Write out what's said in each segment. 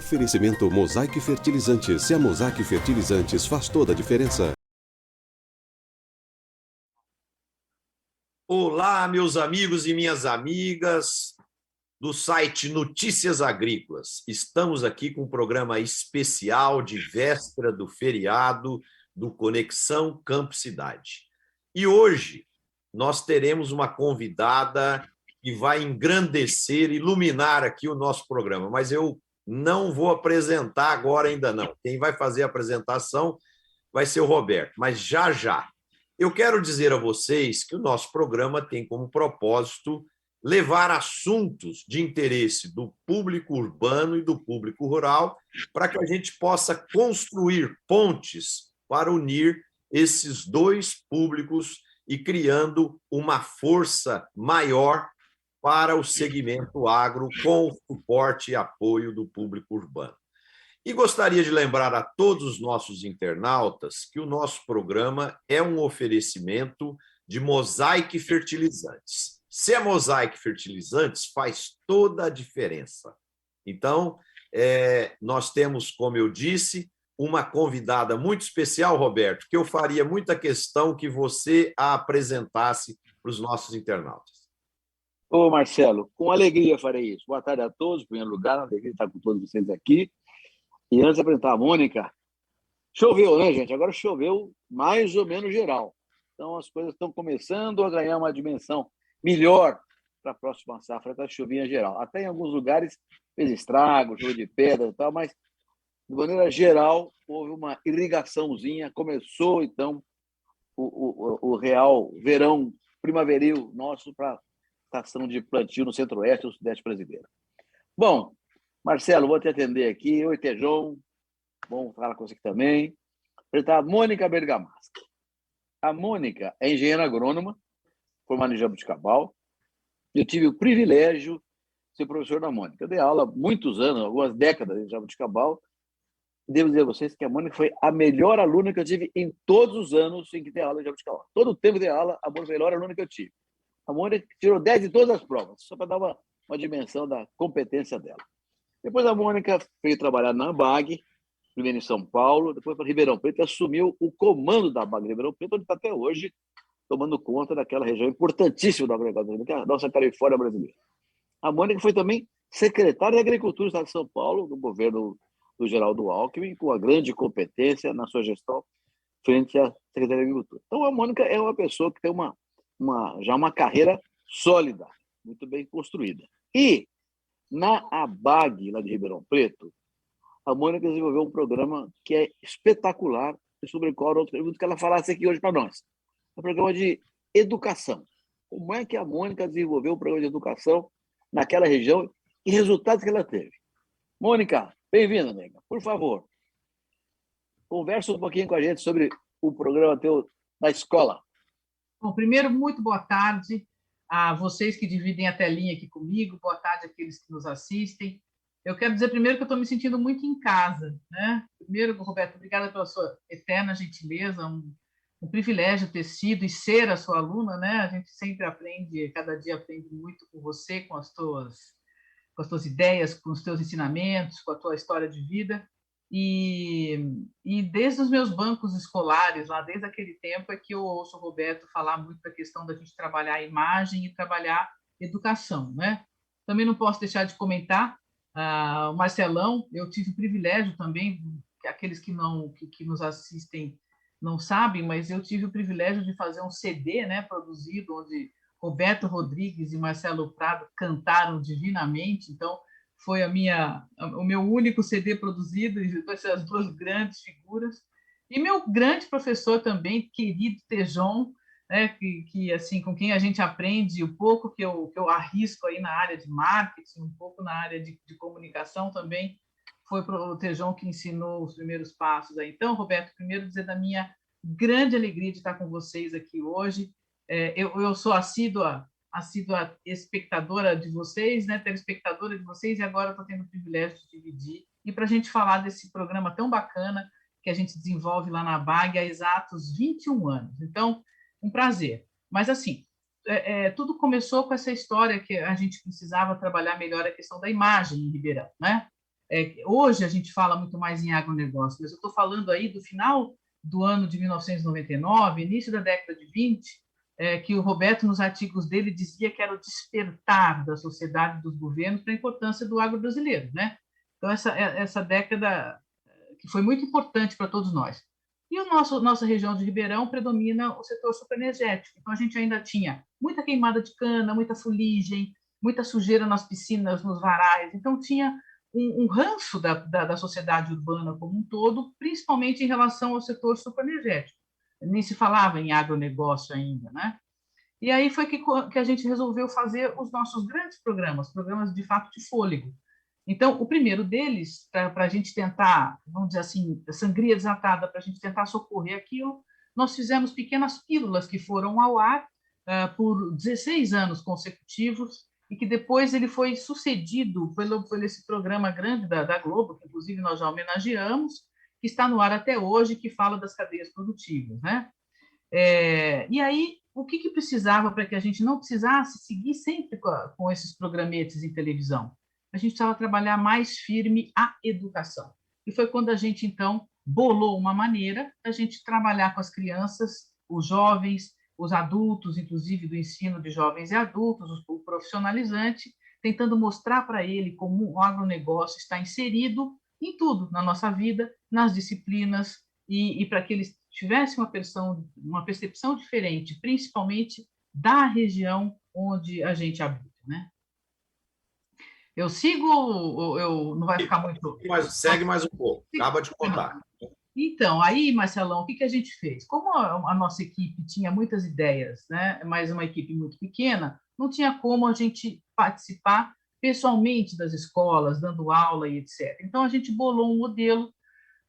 Oferecimento Mosaic Fertilizantes. Se a Mosaic Fertilizantes faz toda a diferença. Olá, meus amigos e minhas amigas do site Notícias Agrícolas. Estamos aqui com um programa especial de véspera do feriado do Conexão Campo Cidade. E hoje nós teremos uma convidada que vai engrandecer, iluminar aqui o nosso programa, mas eu não vou apresentar agora ainda não. Quem vai fazer a apresentação vai ser o Roberto, mas já já. Eu quero dizer a vocês que o nosso programa tem como propósito levar assuntos de interesse do público urbano e do público rural para que a gente possa construir pontes para unir esses dois públicos e criando uma força maior para o segmento agro com o suporte e apoio do público urbano. E gostaria de lembrar a todos os nossos internautas que o nosso programa é um oferecimento de Mosaic Fertilizantes. Se é Mosaic Fertilizantes, faz toda a diferença. Então, nós temos, como eu disse, uma convidada muito especial, Roberto, que eu faria muita questão que você a apresentasse para os nossos internautas. Ô, Marcelo, com alegria farei isso. Boa tarde a todos, em primeiro lugar, alegria estar com todos vocês aqui. E antes de apresentar a Mônica, choveu, né, gente? Agora choveu mais ou menos geral. Então, as coisas estão começando a ganhar uma dimensão melhor para a próxima safra da chuvinha geral. Até em alguns lugares fez estrago, chuva de pedra e tal, mas, de maneira geral, houve uma irrigaçãozinha. Começou, então, o real verão primaveril nosso para a estação de plantio no centro-oeste e no sudeste brasileiro. Bom, Marcelo, vou te atender aqui. Oi, Tejon. Bom falar com você aqui também. Apresentar a Mônica Bergamaschi. A Mônica é engenheira agrônoma, formada em Jaboticabal. Eu tive o privilégio de ser professor da Mônica. Eu dei aula há muitos anos, algumas décadas em Jaboticabal. Devo dizer a vocês que a Mônica foi a melhor aluna que eu tive em todos os anos em que dei aula em Jaboticabal. Todo o tempo que dei aula, a Mônica foi a melhor aluna que eu tive. A Mônica tirou 10 de todas as provas, só para dar uma dimensão da competência dela. Depois a Mônica veio trabalhar na ABAG, primeiro em São Paulo, depois para Ribeirão Preto, e assumiu o comando da ABAG Ribeirão Preto, onde está até hoje, tomando conta daquela região importantíssima da agricultura, que é a nossa Califórnia brasileira. A Mônica foi também secretária de Agricultura do Estado de São Paulo, do governo do Geraldo Alckmin, com uma grande competência na sua gestão frente à Secretaria de Agricultura. Então, a Mônica é uma pessoa que tem já uma carreira sólida, muito bem construída. E na ABAG, lá de Ribeirão Preto, a Mônica desenvolveu um programa que é espetacular, sobre o qual eu pergunto que ela falasse aqui hoje para nós. É um programa de educação. Como é que a Mônica desenvolveu o programa de educação naquela região e resultados que ela teve? Mônica, bem-vinda, nega. Por favor, conversa um pouquinho com a gente sobre o programa teu na escola. Bom, primeiro, muito boa tarde a vocês que dividem a telinha aqui comigo, boa tarde àqueles que nos assistem. Eu quero dizer primeiro que eu estou me sentindo muito em casa, né? Primeiro, Roberto, obrigada pela sua eterna gentileza, um privilégio ter sido e ser a sua aluna, né? A gente sempre aprende, cada dia aprende muito com você, com as tuas ideias, com os teus ensinamentos, com a tua história de vida. E desde os meus bancos escolares, lá desde aquele tempo, é que eu ouço o Roberto falar muito da questão da gente trabalhar a imagem e trabalhar educação, né? Também não posso deixar de comentar o Marcelão. Eu tive o privilégio também, aqueles que nos assistem não sabem, mas eu tive o privilégio de fazer um CD, né, produzido, onde Roberto Rodrigues e Marcelo Prado cantaram divinamente. Então, foi o meu único CD produzido, com essas duas grandes figuras. E meu grande professor também, querido Tejon, né, que assim, com quem a gente aprende o pouco que eu arrisco aí na área de marketing, um pouco na área de comunicação também, foi o Tejon que ensinou os primeiros passos aí. Então, Roberto, primeiro dizer da minha grande alegria de estar com vocês aqui hoje. Eu sou assídua espectadora de vocês, né, telespectadora de vocês, e agora estou tendo o privilégio de dividir, e para a gente falar desse programa tão bacana que a gente desenvolve lá na BAG há exatos 21 anos. Então, um prazer. Mas, assim, tudo começou com essa história que a gente precisava trabalhar melhor a questão da imagem em Ribeirão, né? hoje a gente fala muito mais em agronegócio, mas eu estou falando aí do final do ano de 1999, início da década de 20, que o Roberto, nos artigos dele, dizia que era o despertar da sociedade e dos governos para a importância do agro brasileiro, né? Então, essa década que foi muito importante para todos nós. E nossa região de Ribeirão predomina o setor sucroenergético. Então, a gente ainda tinha muita queimada de cana, muita fuligem, muita sujeira nas piscinas, nos varais. Então, tinha um ranço da sociedade urbana como um todo, principalmente em relação ao setor sucroenergético. Nem se falava em agronegócio ainda, né? E aí foi que a gente resolveu fazer os nossos grandes programas de fato de fôlego. Então, o primeiro deles, para a gente tentar, vamos dizer assim, sangria desatada, para a gente tentar socorrer aquilo, nós fizemos pequenas pílulas que foram ao ar por 16 anos consecutivos, e que depois ele foi sucedido por esse programa grande da Globo, que inclusive nós já homenageamos, que está no ar até hoje, que fala das cadeias produtivas, né? E aí, o que precisava para que a gente não precisasse seguir sempre com esses programetes em televisão? A gente precisava trabalhar mais firme a educação. E foi quando a gente, então, bolou uma maneira da gente trabalhar com as crianças, os jovens, os adultos, inclusive do ensino de jovens e adultos, o profissionalizante, tentando mostrar para ele como o agronegócio está inserido em tudo, na nossa vida, nas disciplinas, e para que eles tivessem uma percepção diferente, principalmente da região onde a gente habita, né? Eu sigo ou eu não vai ficar muito... Segue mais um pouco, acaba de contar. Então, aí, Marcelão, o que a gente fez? Como a nossa equipe tinha muitas ideias, né, mas uma equipe muito pequena, não tinha como a gente participar pessoalmente das escolas, dando aula e etc. Então, a gente bolou um modelo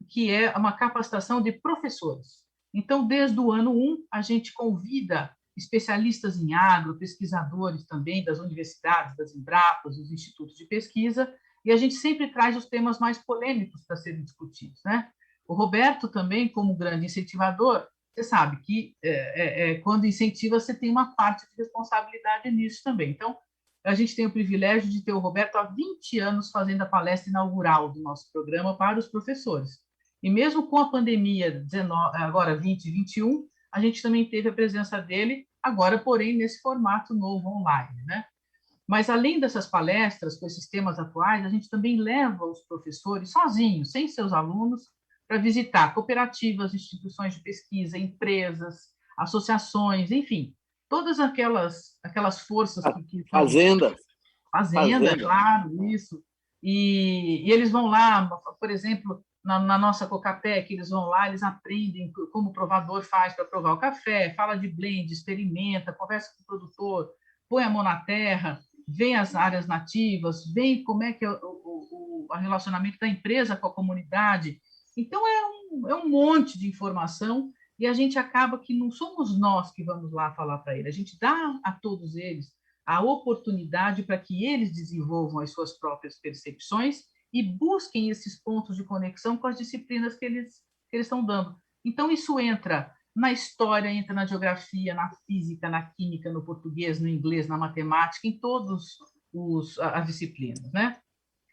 que é uma capacitação de professores. Então, desde o ano 1, a gente convida especialistas em agro, pesquisadores também das universidades, das Embrapas, dos institutos de pesquisa, e a gente sempre traz os temas mais polêmicos para serem discutidos, né? O Roberto também, como grande incentivador, você sabe que quando incentiva, você tem uma parte de responsabilidade nisso também. Então, a gente tem o privilégio de ter o Roberto há 20 anos fazendo a palestra inaugural do nosso programa para os professores. E mesmo com a pandemia agora 2021, a gente também teve a presença dele, agora, porém, nesse formato novo online, né? Mas, além dessas palestras com esses temas atuais, a gente também leva os professores sozinhos, sem seus alunos, para visitar cooperativas, instituições de pesquisa, empresas, associações, enfim, todas aquelas forças que Fazenda, claro, isso. E eles vão lá, por exemplo, na nossa Cocapec, eles vão lá, eles aprendem como o provador faz para provar o café, fala de blend, experimenta, conversa com o produtor, põe a mão na terra, vê as áreas nativas, vê como é que é o relacionamento da empresa com a comunidade. Então, é um monte de informação, e a gente acaba que não somos nós que vamos lá falar para ele, a gente dá a todos eles a oportunidade para que eles desenvolvam as suas próprias percepções e busquem esses pontos de conexão com as disciplinas que eles estão dando. Então, isso entra na história, entra na geografia, na física, na química, no português, no inglês, na matemática, em todas as disciplinas, né?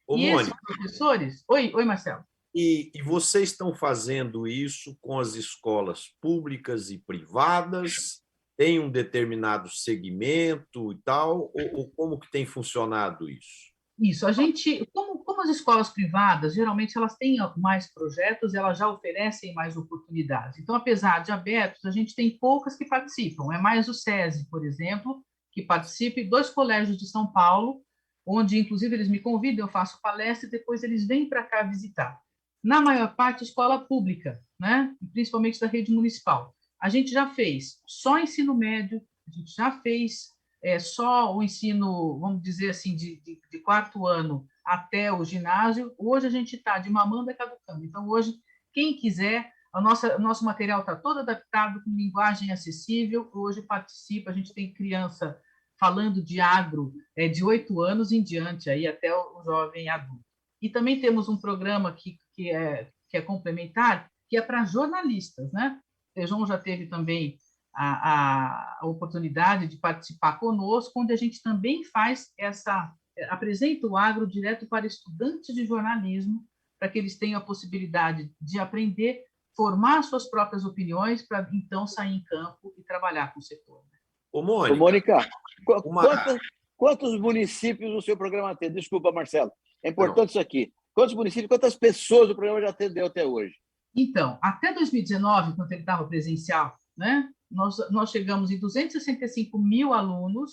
Ô, e Mônica, esses professores... Oi, Marcelo. E vocês estão fazendo isso com as escolas públicas e privadas? Tem um determinado segmento e tal? Ou como que tem funcionado isso? Isso, a gente, como as escolas privadas, geralmente elas têm mais projetos, elas já oferecem mais oportunidades. Então, apesar de abertos, a gente tem poucas que participam. É mais o SESI, por exemplo, que participa, e 2 colégios de São Paulo, onde, inclusive, eles me convidam, eu faço palestra e depois eles vêm para cá visitar. Na maior parte, escola pública, né? Principalmente da rede municipal. A gente já fez só ensino médio, a gente já fez só o ensino, vamos dizer assim, de 4º ano até o ginásio. Hoje a gente está de mamando e caducando. Então, hoje, quem quiser, o nosso material está todo adaptado, com linguagem acessível. Hoje participa, a gente tem criança falando de agro de 8 anos em diante, aí, até o jovem adulto. E também temos um programa que é complementar, que é para jornalistas, né? O João já teve também a oportunidade de participar conosco, onde a gente também faz apresenta o agro direto para estudantes de jornalismo, para que eles tenham a possibilidade de aprender, formar suas próprias opiniões, para então sair em campo e trabalhar com o setor. Ô, Ô, Mônica, Mônica, uma... quantos municípios o seu programa atende? Desculpa, Marcelo. É importante Não. isso aqui. Quantos municípios, quantas pessoas o programa já atendeu até hoje? Então, até 2019, quando ele estava presencial, né, nós chegamos em 265 mil alunos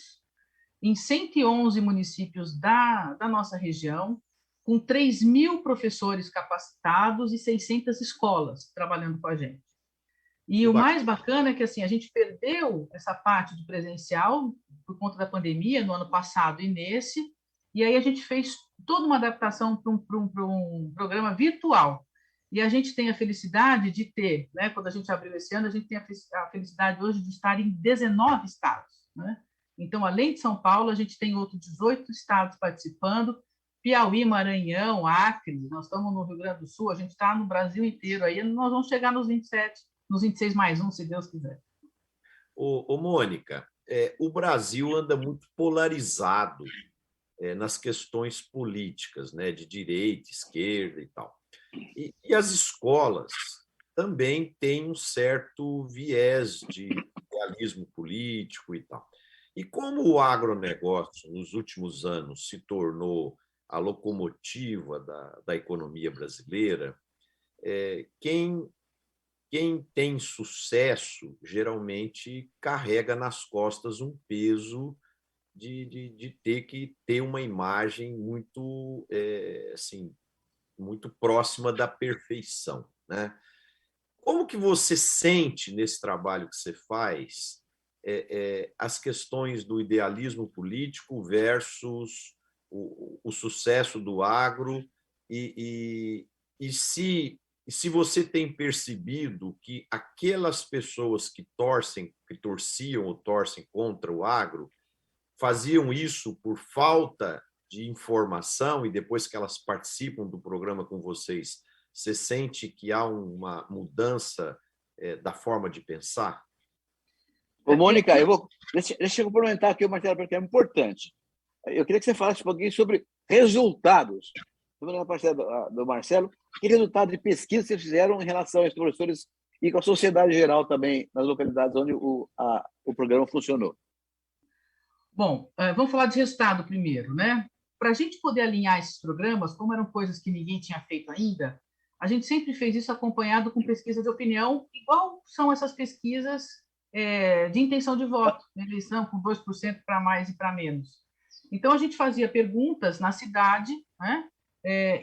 em 111 municípios da nossa região, com 3 mil professores capacitados e 600 escolas trabalhando com a gente. E o mais bacana é que assim, a gente perdeu essa parte do presencial por conta da pandemia no ano passado e nesse, e aí a gente fez toda uma adaptação para um programa virtual. E a gente tem a felicidade de ter, né, quando a gente abriu esse ano, a gente tem a felicidade hoje de estar em 19 estados. Né? Então, além de São Paulo, a gente tem outros 18 estados participando, Piauí, Maranhão, Acre, nós estamos no Rio Grande do Sul, a gente está no Brasil inteiro, aí nós vamos chegar nos 27, nos 26 mais um, se Deus quiser. Ô, Mônica, o Brasil anda muito polarizado nas questões políticas, né, de direita, esquerda e tal. E as escolas também têm um certo viés de idealismo político e tal. E como o agronegócio, nos últimos anos, se tornou a locomotiva da economia brasileira, quem tem sucesso geralmente carrega nas costas um peso de ter que ter uma imagem muito, assim, muito próxima da perfeição, né? Como que você sente nesse trabalho que você faz as questões do idealismo político versus o sucesso do agro e se você tem percebido que aquelas pessoas que torciam ou torcem contra o agro faziam isso por falta de informação e depois que elas participam do programa com vocês, você sente que há uma mudança da forma de pensar? Ô, Mônica, deixa eu complementar aqui o Marcelo, porque é importante. Eu queria que você falasse um pouquinho sobre resultados. Na parte do Marcelo, que resultado de pesquisa vocês fizeram em relação aos professores e com a sociedade geral também, nas localidades onde o programa funcionou? Bom, vamos falar de resultado primeiro, né? Para a gente poder alinhar esses programas, como eram coisas que ninguém tinha feito ainda, a gente sempre fez isso acompanhado com pesquisa de opinião, igual são essas pesquisas de intenção de voto, na eleição, com 2% para mais e para menos. Então, a gente fazia perguntas na cidade, né?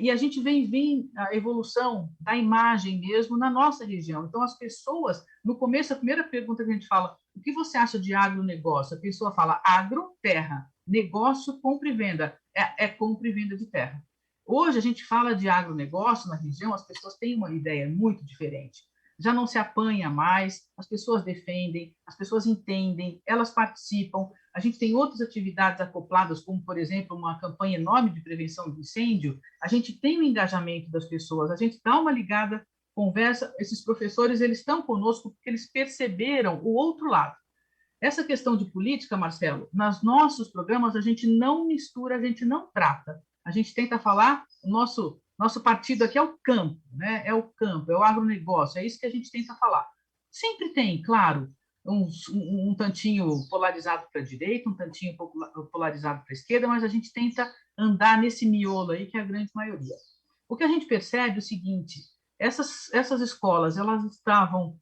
E a gente vem a evolução da imagem mesmo na nossa região. Então, as pessoas, no começo, a primeira pergunta que a gente fala, o que você acha de agronegócio? A pessoa fala agro, terra, negócio, compra e venda. É compra e venda de terra. Hoje, a gente fala de agronegócio na região, as pessoas têm uma ideia muito diferente. Já não se apanha mais, as pessoas defendem, as pessoas entendem, elas participam. A gente tem outras atividades acopladas, como, por exemplo, uma campanha enorme de prevenção de incêndio. A gente tem o engajamento das pessoas, a gente dá uma ligada, conversa. Esses professores, eles estão conosco porque eles perceberam o outro lado. Essa questão de política, Marcelo, nos nossos programas, a gente não mistura, a gente não trata. A gente tenta falar, o nosso partido aqui é o campo, né? É o campo, é o agronegócio, é isso que a gente tenta falar. Sempre tem, claro, um tantinho polarizado para a direita, um tantinho polarizado para a esquerda, mas a gente tenta andar nesse miolo aí, que é a grande maioria. O que a gente percebe é o seguinte, essas escolas, elas estavam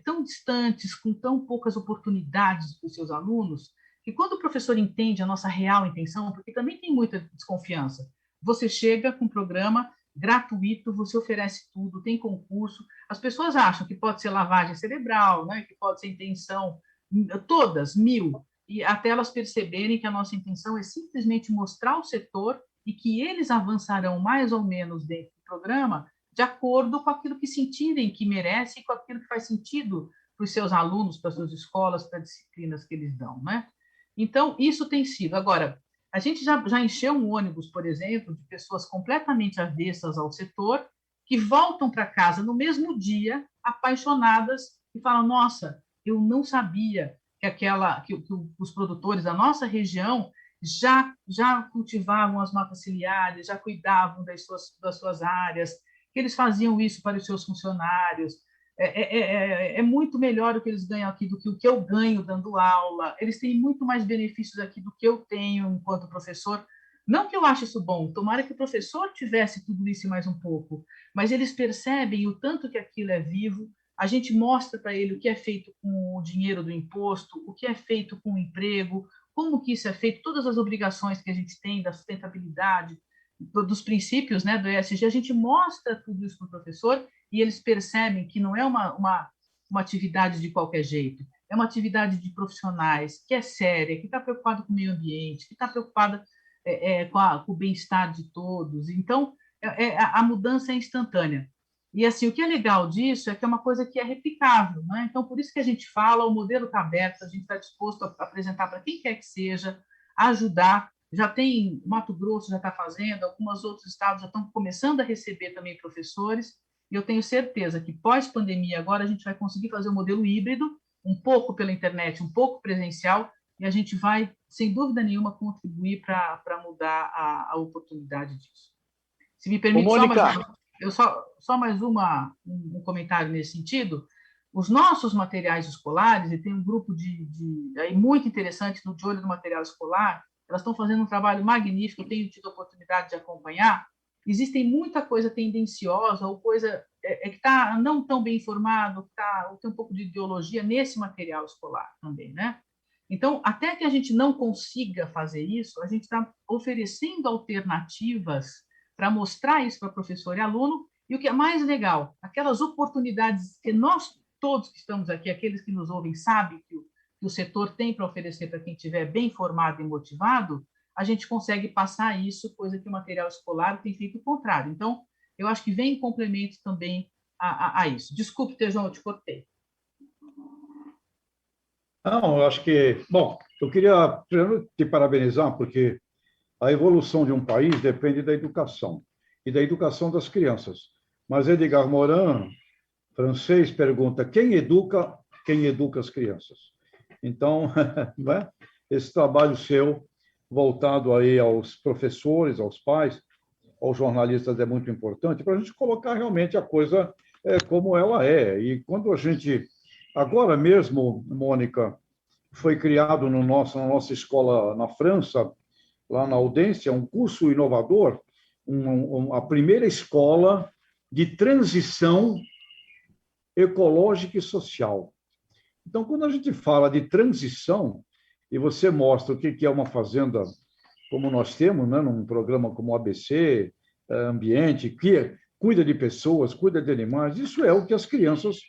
tão distantes, com tão poucas oportunidades para os seus alunos, que quando o professor entende a nossa real intenção, porque também tem muita desconfiança, você chega com um programa gratuito, você oferece tudo, tem concurso. As pessoas acham que pode ser lavagem cerebral, né? Que pode ser intenção, todas, 1000, e até elas perceberem que a nossa intenção é simplesmente mostrar o setor e que eles avançarão mais ou menos dentro do programa de acordo com aquilo que sentirem que merece e com aquilo que faz sentido para os seus alunos, para as suas escolas, para as disciplinas que eles dão, né? Então, isso tem sido. Agora, a gente já encheu um ônibus, por exemplo, de pessoas completamente avessas ao setor, que voltam para casa no mesmo dia, apaixonadas, e falam, nossa, eu não sabia que os produtores da nossa região, já cultivavam as matas ciliares, já cuidavam das suas áreas, que eles faziam isso para os seus funcionários. É muito melhor o que eles ganham aqui do que o que eu ganho dando aula. Eles têm muito mais benefícios aqui do que eu tenho enquanto professor. Não que eu ache isso bom, tomara que o professor tivesse tudo isso e mais um pouco, mas eles percebem o tanto que aquilo é vivo. A gente mostra para ele o que é feito com o dinheiro do imposto, o que é feito com o emprego, como que isso é feito, todas as obrigações que a gente tem da sustentabilidade, dos princípios, né, do ESG, a gente mostra tudo isso para o professor e eles percebem que não é uma atividade de qualquer jeito, é uma atividade de profissionais, que é séria, que está preocupada com o meio ambiente, que está preocupada com o bem-estar de todos. Então, a mudança é instantânea. E, assim, o que é legal disso é que é uma coisa que é replicável, né? Então, por isso que a gente fala, o modelo está aberto, a gente está disposto a apresentar para quem quer que seja, ajudar. Já tem, Mato Grosso já está fazendo, alguns outros estados já estão começando a receber também professores, e eu tenho certeza que pós-pandemia agora a gente vai conseguir fazer um modelo híbrido, um pouco pela internet, um pouco presencial, e a gente vai, sem dúvida nenhuma, contribuir para mudar a oportunidade disso. Se me permite, só mais um comentário nesse sentido. Os nossos materiais escolares, e tem um grupo aí muito interessante no De Olho no Material Escolar, elas estão fazendo um trabalho magnífico, eu tenho tido a oportunidade de acompanhar. Existem muita coisa tendenciosa ou coisa que está não tão bem informado, ou tem um pouco de ideologia nesse material escolar também, né? Então, até que a gente não consiga fazer isso, a gente está oferecendo alternativas para mostrar isso para professor e aluno, e o que é mais legal, aquelas oportunidades que nós todos que estamos aqui, aqueles que nos ouvem, sabem que o setor tem para oferecer para quem estiver bem formado e motivado, a gente consegue passar isso, coisa que o material escolar tem feito o contrário. Então, eu acho que vem em complemento também a isso. Desculpe, Tejão, eu te cortei. Não, eu acho que... Bom, eu queria primeiro te parabenizar, porque a evolução de um país depende da educação, e da educação das crianças. Mas Edgar Morin, francês, pergunta: quem educa as crianças? Então, né, esse trabalho seu, voltado aí aos professores, aos pais, aos jornalistas, é muito importante, para a gente colocar realmente a coisa como ela é. E quando a gente... Agora mesmo, Mônica, foi criado na nossa escola na França, lá na Audência, um curso inovador, a primeira escola de transição ecológica e social. Então, quando a gente fala de transição, e você mostra o que é uma fazenda como nós temos, né, num programa como o ABC, Ambiente, que cuida de pessoas, cuida de animais, isso é o que as crianças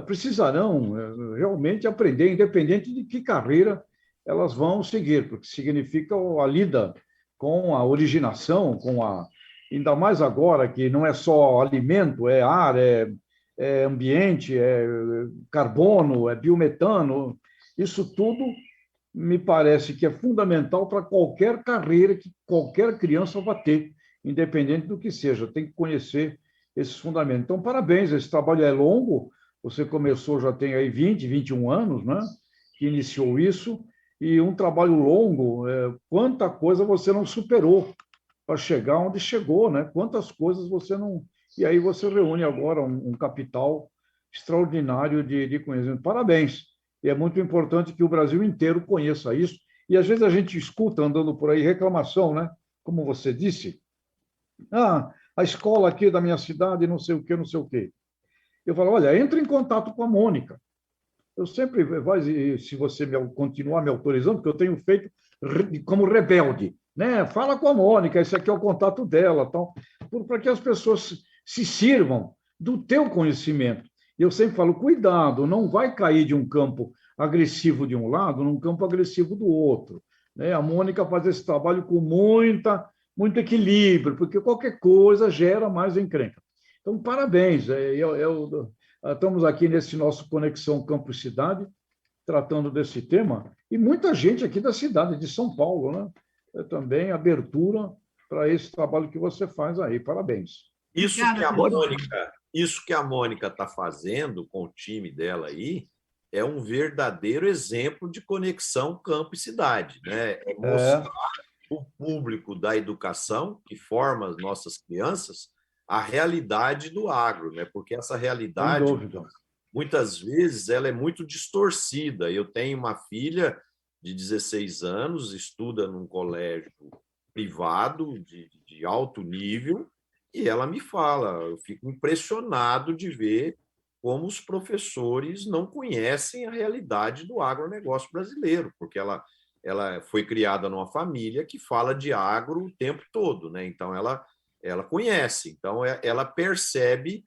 precisarão realmente aprender, independente de que carreira elas vão seguir, porque significa a lida com a originação, ainda mais agora que não é só alimento, é ar, é ambiente, é carbono, é biometano. Isso tudo me parece que é fundamental para qualquer carreira que qualquer criança vai ter, independente do que seja, tem que conhecer esses fundamentos. Então, parabéns, esse trabalho é longo, você começou, já tem aí 20, 21 anos, né, que iniciou isso, e um trabalho longo, quanta coisa você não superou para chegar onde chegou, né? Quantas coisas você não... E aí você reúne agora um capital extraordinário de conhecimento. Parabéns! E é muito importante que o Brasil inteiro conheça isso. E às vezes a gente escuta, andando por aí, reclamação, né? Como você disse, a escola aqui da minha cidade, não sei o quê, não sei o quê. Eu falo, olha, entre em contato com a Mônica. Eu sempre, se você continuar me autorizando, porque eu tenho feito como rebelde, né? Fala com a Mônica, esse aqui é o contato dela, tal, para que as pessoas se sirvam do teu conhecimento. Eu sempre falo, cuidado, não vai cair de um campo agressivo de um lado num campo agressivo do outro, né? A Mônica faz esse trabalho com muito equilíbrio, porque qualquer coisa gera mais encrenca. Então, parabéns. Estamos aqui nesse nosso Conexão Campus Cidade, tratando desse tema, e muita gente aqui da cidade de São Paulo, né? Também abertura para esse trabalho que você faz aí. Parabéns. Isso que a Mônica está fazendo com o time dela aí é um verdadeiro exemplo de conexão campo e cidade, né? É mostrar o público da educação, que forma as nossas crianças, a realidade do agro, né? Porque essa realidade, sem dúvida, muitas vezes, ela é muito distorcida. Eu tenho uma filha de 16 anos, estuda num colégio privado de alto nível, e ela me fala, eu fico impressionado de ver como os professores não conhecem a realidade do agronegócio brasileiro, porque ela foi criada numa família que fala de agro o tempo todo, né? Então, ela conhece, então, ela percebe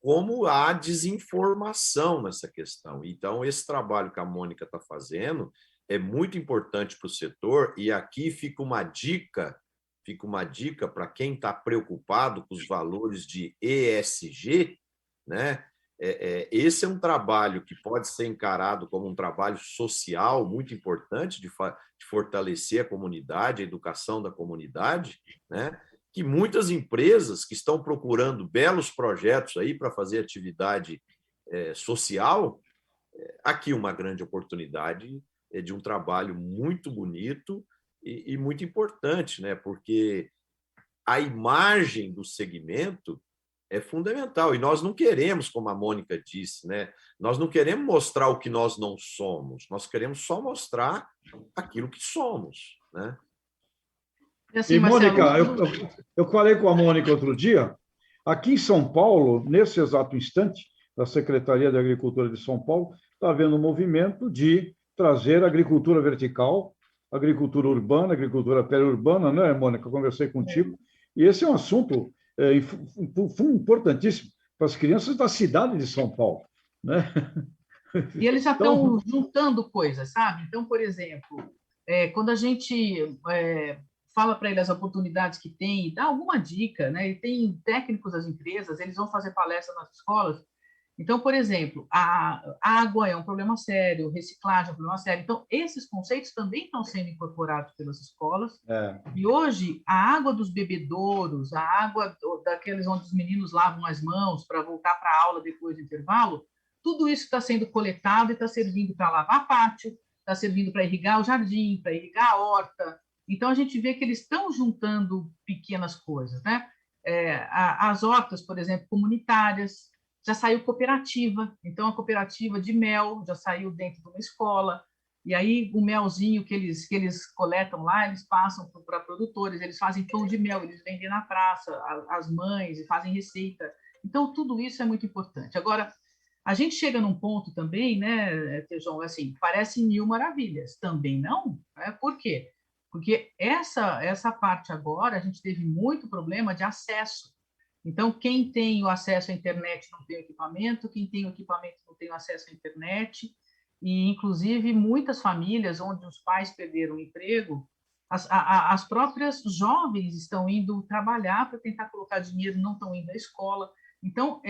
como há desinformação nessa questão. Então, esse trabalho que a Mônica está fazendo é muito importante para o setor, e aqui fica uma dica para quem está preocupado com os valores de ESG, né? Esse é um trabalho que pode ser encarado como um trabalho social muito importante de fortalecer a comunidade, a educação da comunidade, né? Que muitas empresas que estão procurando belos projetos aí para fazer atividade social, aqui uma grande oportunidade de um trabalho muito bonito e muito importante, né? Porque a imagem do segmento é fundamental. E nós não queremos, como a Mônica disse, né? Nós não queremos mostrar o que nós não somos, nós queremos só mostrar aquilo que somos, né? Assim, E, Marcelo, Mônica, eu falei com a Mônica outro dia, aqui em São Paulo, nesse exato instante, da Secretaria de Agricultura de São Paulo, está havendo um movimento de trazer agricultura vertical, agricultura urbana, agricultura periurbana, né, Mônica? Eu conversei contigo. E esse é um assunto importantíssimo para as crianças da cidade de São Paulo, né? E eles já Então, estão juntando coisas, sabe? Então, por exemplo, quando a gente fala para eles as oportunidades que tem, dá alguma dica, né? E tem técnicos das empresas, eles vão fazer palestras nas escolas. Então, por exemplo, a água é um problema sério, reciclagem é um problema sério. Então, esses conceitos também estão sendo incorporados pelas escolas. E hoje, a água dos bebedouros, a água daqueles onde os meninos lavam as mãos para voltar para a aula depois do intervalo, tudo isso está sendo coletado e está servindo para lavar pátio, está servindo para irrigar o jardim, para irrigar a horta. Então, a gente vê que eles estão juntando pequenas coisas, né? As hortas, por exemplo, comunitárias, já saiu cooperativa, então a cooperativa de mel já saiu dentro de uma escola, e aí o melzinho que eles coletam lá, eles passam para produtores, eles fazem pão de mel, eles vendem na praça, as mães, e fazem receita. Então, tudo isso é muito importante. Agora, a gente chega num ponto também, né, Tejão, assim, parece mil maravilhas, também não, né? Por quê? Porque essa parte agora, a gente teve muito problema de acesso. Então, quem tem o acesso à internet não tem o equipamento, quem tem o equipamento não tem o acesso à internet, e, inclusive, muitas famílias onde os pais perderam o emprego, as próprias jovens estão indo trabalhar para tentar colocar dinheiro, não estão indo à escola. Então,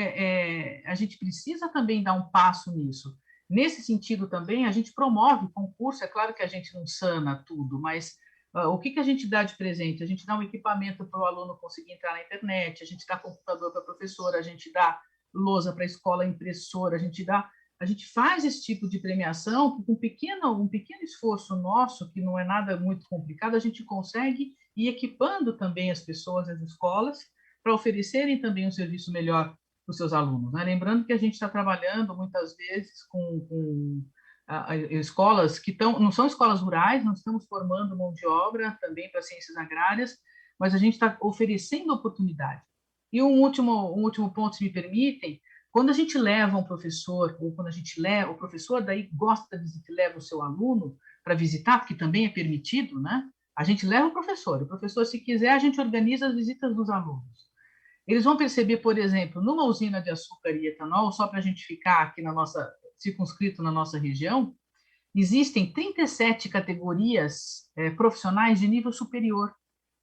a gente precisa também dar um passo nisso. Nesse sentido, também, a gente promove concurso, é claro que a gente não sana tudo, mas o que a gente dá de presente? A gente dá um equipamento para o aluno conseguir entrar na internet, a gente dá computador para a professora, a gente dá lousa para a escola, impressora, a gente faz esse tipo de premiação, com um pequeno esforço nosso, que não é nada muito complicado, a gente consegue ir equipando também as pessoas, as escolas, para oferecerem também um serviço melhor para os seus alunos, né? Lembrando que a gente está trabalhando muitas vezes com escolas que não são escolas rurais, nós estamos formando mão de obra também para ciências agrárias, mas a gente está oferecendo oportunidade. E um último ponto, se me permitem, quando a gente leva um professor, ou quando a gente leva, o professor daí gosta da visita e leva o seu aluno para visitar, porque também é permitido, né? A gente leva o professor, se quiser, a gente organiza as visitas dos alunos. Eles vão perceber, por exemplo, numa usina de açúcar e etanol, só para a gente ficar aqui circunscrito na nossa região, existem 37 categorias profissionais de nível superior.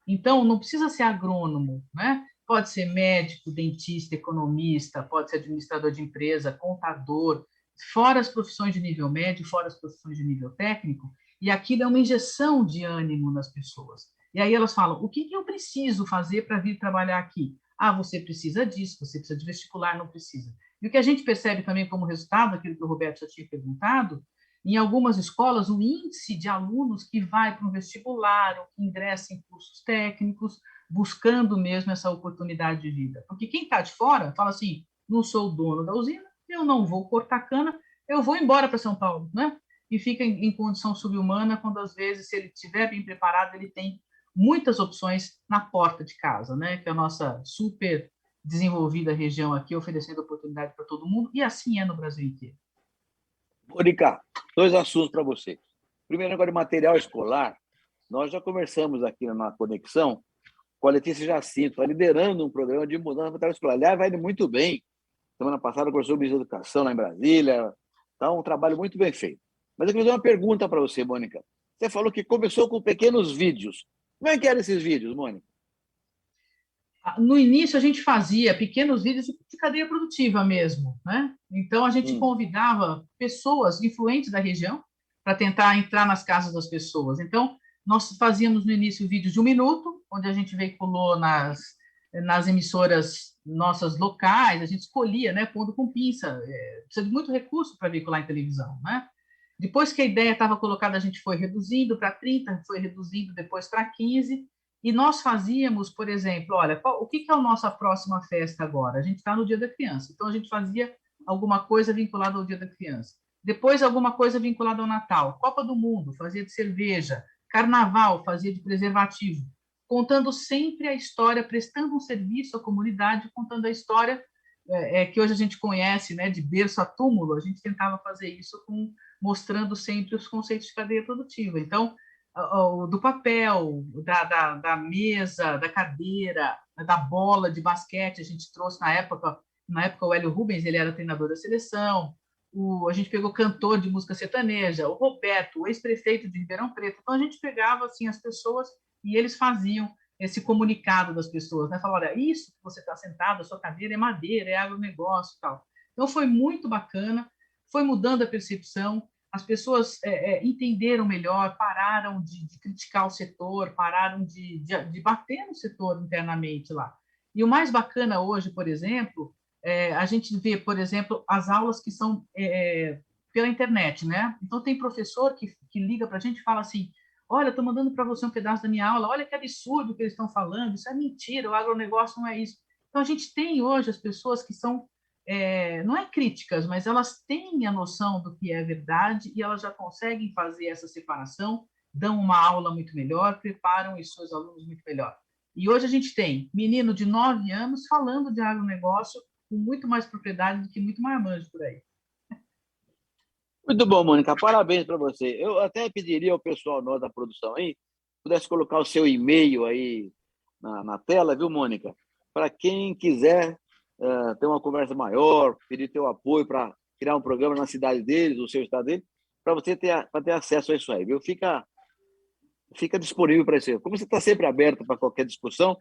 Então, não precisa ser agrônomo, né? Pode ser médico, dentista, economista, pode ser administrador de empresa, contador, fora as profissões de nível médio, fora as profissões de nível técnico, e aquilo é uma injeção de ânimo nas pessoas. E aí elas falam, o que eu preciso fazer para vir trabalhar aqui? Ah, você precisa disso, você precisa de vestibular, não precisa. E o que a gente percebe também como resultado, aquilo que o Roberto já tinha perguntado, em algumas escolas, o índice de alunos que vai para um vestibular ou que ingressa em cursos técnicos, buscando mesmo essa oportunidade de vida. Porque quem está de fora fala assim, não sou o dono da usina, eu não vou cortar cana, eu vou embora para São Paulo, né? E fica em condição subhumana, quando às vezes, se ele estiver bem preparado, ele tem muitas opções na porta de casa, né? Que é a nossa super desenvolvida região aqui, oferecendo oportunidade para todo mundo, e assim é no Brasil inteiro. Mônica, 2 assuntos para você. Primeiro, agora de material escolar. Nós já conversamos aqui na Conexão com a Letícia Jacinto, está liderando um programa de mudança de material escolar. Aliás, vai indo muito bem. Semana passada, conversou com o ministro da Educação lá em Brasília. Está um trabalho muito bem feito. Mas eu queria fazer uma pergunta para você, Mônica. Você falou que começou com pequenos vídeos. Como é que eram esses vídeos, Mônica? No início, a gente fazia pequenos vídeos de cadeia produtiva mesmo, né? Então, a gente convidava pessoas influentes da região para tentar entrar nas casas das pessoas. Então, nós fazíamos no início vídeos de 1 minuto, onde a gente veiculou nas emissoras nossas locais, a gente escolhia, né, pondo com pinça. Precisa de muito recurso para veicular em televisão, né? Depois que a ideia estava colocada, a gente foi reduzindo para 30, foi reduzindo depois para 15, e nós fazíamos, por exemplo, olha, o que é a nossa próxima festa agora? A gente está no Dia da Criança, então a gente fazia alguma coisa vinculada ao Dia da Criança. Depois, alguma coisa vinculada ao Natal. Copa do Mundo, fazia de cerveja. Carnaval, fazia de preservativo. Contando sempre a história, prestando um serviço à comunidade, contando a história que hoje a gente conhece, né, de berço a túmulo. A gente tentava fazer isso mostrando sempre os conceitos de cadeia produtiva. Então, do papel, da mesa, da cadeira, da bola de basquete, a gente trouxe na época o Hélio Rubens, ele era treinador da seleção, a gente pegou cantor de música sertaneja, o Roberto, o ex-prefeito de Ribeirão Preto. Então, a gente pegava assim, as pessoas e eles faziam esse comunicado das pessoas, né? Falaram, olha, isso que você está sentado, a sua cadeira é madeira, é agronegócio e tal. Então, foi muito bacana, foi mudando a percepção, as pessoas entenderam melhor, pararam de criticar o setor, pararam de bater no setor internamente lá. E o mais bacana hoje, por exemplo, a gente vê, por exemplo, as aulas que são pela internet, né? Então, tem professor que liga para a gente e fala assim, olha, estou mandando para você um pedaço da minha aula, olha que absurdo que eles estão falando, isso é mentira, o agronegócio não é isso. Então, a gente tem hoje as pessoas que são não é críticas, mas elas têm a noção do que é verdade e elas já conseguem fazer essa separação, dão uma aula muito melhor, preparam os seus alunos muito melhor. E hoje a gente tem menino de 9 anos falando de agronegócio com muito mais propriedade do que muito marmanjo por aí. Muito bom, Mônica. Parabéns para você. Eu até pediria ao pessoal nosso da produção aí, pudesse colocar o seu e-mail aí na tela, viu, Mônica? Para quem quiser ter uma conversa maior, pedir teu apoio para criar um programa na cidade deles, no seu estado deles, para você ter acesso a isso aí, viu? Fica disponível para isso. Como você está sempre aberto para qualquer discussão,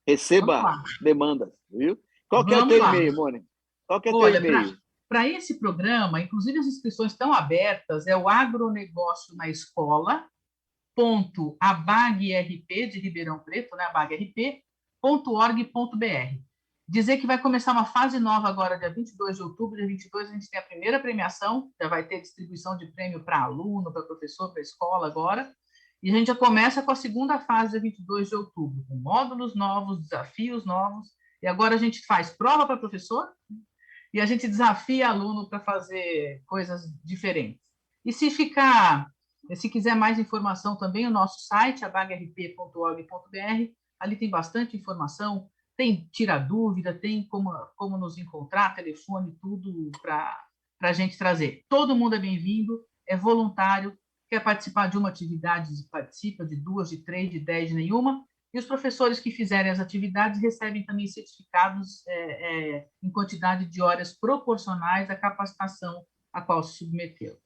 receba demandas, viu? Qual que é o teu e-mail, Mônica? Qual que é o teu e-mail? Para esse programa, inclusive as inscrições estão abertas, é o agronegócio na escola.abagrp de Ribeirão Preto, né, abagrp.org.br. Dizer que vai começar uma fase nova agora, dia 22 de outubro, dia 22 a gente tem a primeira premiação, já vai ter distribuição de prêmio para aluno, para professor, para escola agora, e a gente já começa com a segunda fase, dia 22 de outubro, com módulos novos, desafios novos, e agora a gente faz prova para professor e a gente desafia aluno para fazer coisas diferentes. E se quiser mais informação também, o nosso site, abagrp.org.br, ali tem bastante informação, tem tira dúvida, tem como nos encontrar, telefone, tudo para a gente trazer. Todo mundo é bem-vindo, é voluntário, quer participar de uma atividade, participa, de 2, de 3, de 10, de nenhuma, e os professores que fizerem as atividades recebem também certificados em quantidade de horas proporcionais à capacitação a qual se submeteu.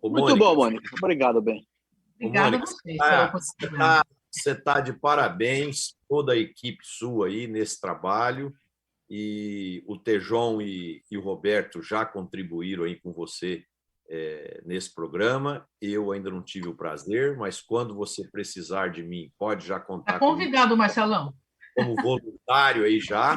Muito bom, Mônica. Obrigado, bem. Obrigada a vocês pela oportunidade. Você está de parabéns, toda a equipe sua aí nesse trabalho, e o Tejon e o Roberto já contribuíram aí com você nesse programa. Eu ainda não tive o prazer, mas quando você precisar de mim, pode já contar comigo. Convidado, Marcelão. Como voluntário aí já.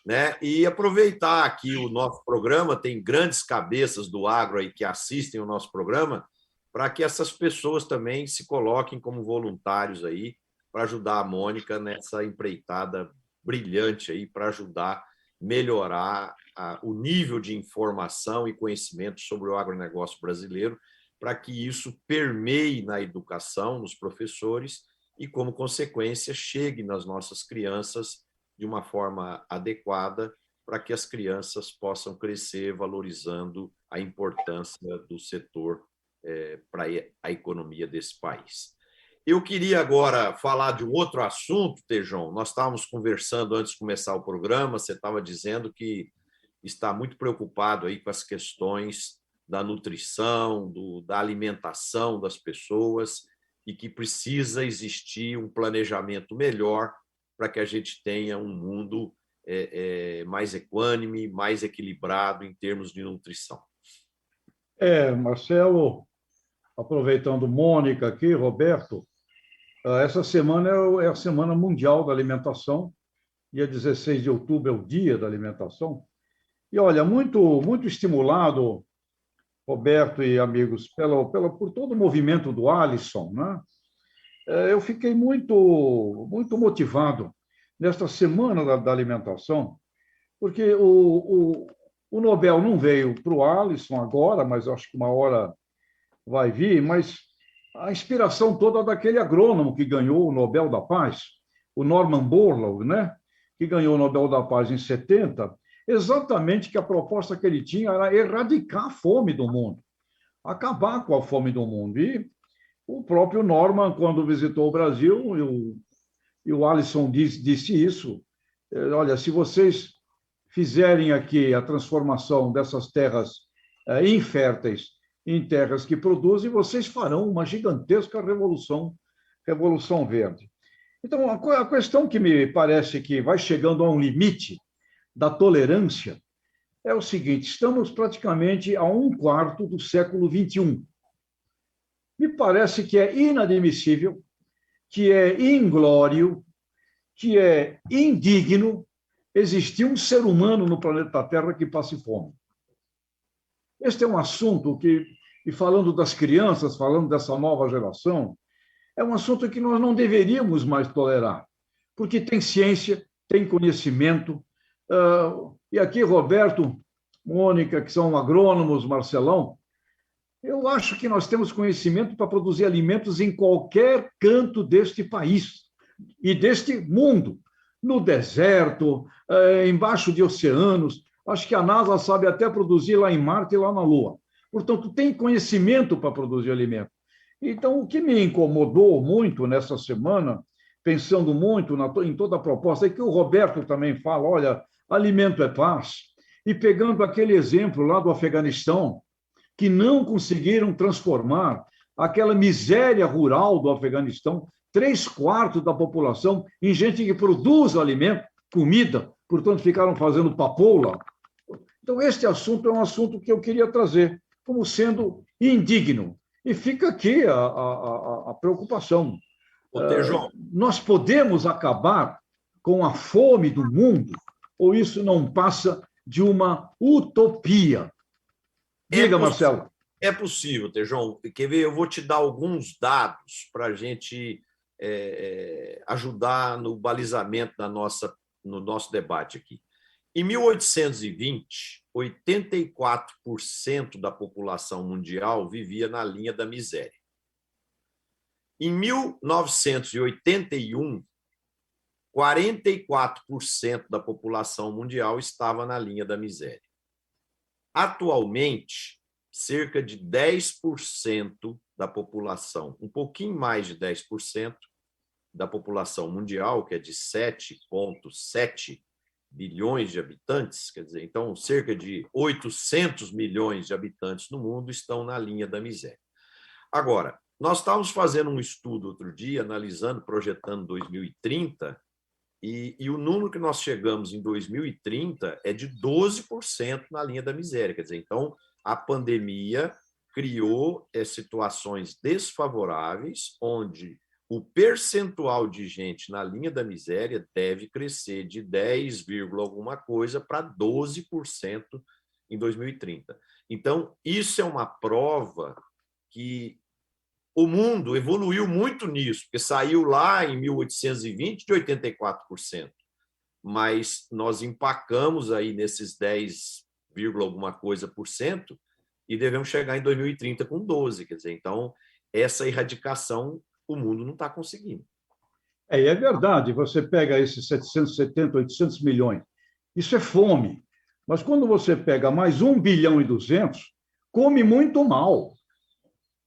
né? E aproveitar aqui o nosso programa, tem grandes cabeças do agro aí que assistem o nosso programa, para que essas pessoas também se coloquem como voluntários aí, para ajudar a Mônica nessa empreitada brilhante aí, para ajudar a melhorar o nível de informação e conhecimento sobre o agronegócio brasileiro, para que isso permeie na educação, nos professores, e, como consequência, chegue nas nossas crianças de uma forma adequada, para que as crianças possam crescer valorizando a importância do setor para a economia desse país. Eu queria agora falar de um outro assunto, Tejon. Nós estávamos conversando antes de começar o programa, você estava dizendo que está muito preocupado aí com as questões da nutrição, da alimentação das pessoas, e que precisa existir um planejamento melhor para que a gente tenha um mundo mais equânime, mais equilibrado em termos de nutrição. Marcelo, aproveitando Mônica aqui, Roberto, essa semana é a Semana Mundial da Alimentação, dia 16 de outubro é o Dia da Alimentação. E, olha, muito estimulado, Roberto e amigos, por todo o movimento do Alisson, né? Eu fiquei muito motivado nesta Semana da Alimentação, porque o Nobel não veio para o Alisson agora, mas acho que uma hora vai vir, mas a inspiração toda daquele agrônomo que ganhou o Nobel da Paz, o Norman Borlaug, né? Que ganhou o Nobel da Paz em 70, exatamente que a proposta que ele tinha era erradicar a fome do mundo, acabar com a fome do mundo. E o próprio Norman, quando visitou o Brasil, e o Alisson disse isso, olha, se vocês fizerem aqui a transformação dessas terras inférteis em terras que produzem, vocês farão uma gigantesca revolução verde. Então, a questão que me parece que vai chegando a um limite da tolerância é o seguinte: estamos praticamente a 1/4 do século XXI. Me parece que é inadmissível, que é inglório, que é indigno existir um ser humano no planeta Terra que passe fome. Este é um assunto que, e falando das crianças, falando dessa nova geração, é um assunto que nós não deveríamos mais tolerar, porque tem ciência, tem conhecimento. E aqui, Roberto, Mônica, que são agrônomos, Marcelão, eu acho que nós temos conhecimento para produzir alimentos em qualquer canto deste país e deste mundo, no deserto, embaixo de oceanos. Acho que a NASA sabe até produzir lá em Marte e lá na Lua. Portanto, tem conhecimento para produzir alimento. Então, o que me incomodou muito nessa semana, pensando muito em toda a proposta, é que o Roberto também fala, olha, alimento é paz. E pegando aquele exemplo lá do Afeganistão, que não conseguiram transformar aquela miséria rural do Afeganistão, 3/4 da população, em gente que produz alimento, comida, portanto, ficaram fazendo papoula. Então, este assunto é um assunto que eu queria trazer como sendo indigno. E fica aqui a preocupação. Nós podemos acabar com a fome do mundo, ou isso não passa de uma utopia? Diga, Marcelo. É possível, Tejon. Quer ver? Eu vou te dar alguns dados para a gente ajudar no balizamento no nosso debate aqui. Em 1820, 84% da população mundial vivia na linha da miséria. Em 1981, 44% da população mundial estava na linha da miséria. Atualmente, cerca de 10% da população, um pouquinho mais de 10% da população mundial, que é de 7,7 bilhões de habitantes, quer dizer, então cerca de 800 milhões de habitantes no mundo estão na linha da miséria. Agora, nós estávamos fazendo um estudo outro dia, analisando, projetando 2030, e o número que nós chegamos em 2030 é de 12% na linha da miséria. Quer dizer, então, a pandemia criou situações desfavoráveis, onde o percentual de gente na linha da miséria deve crescer de 10, alguma coisa para 12% em 2030. Então, isso é uma prova que o mundo evoluiu muito nisso, porque saiu lá em 1820 de 84%, mas nós empacamos aí nesses 10, alguma coisa por cento e devemos chegar em 2030 com 12%. Quer dizer, então, essa erradicação o mundo não está conseguindo. É verdade, você pega esses 770, 800 milhões, isso é fome. Mas quando você pega mais 1 bilhão e 200, come muito mal.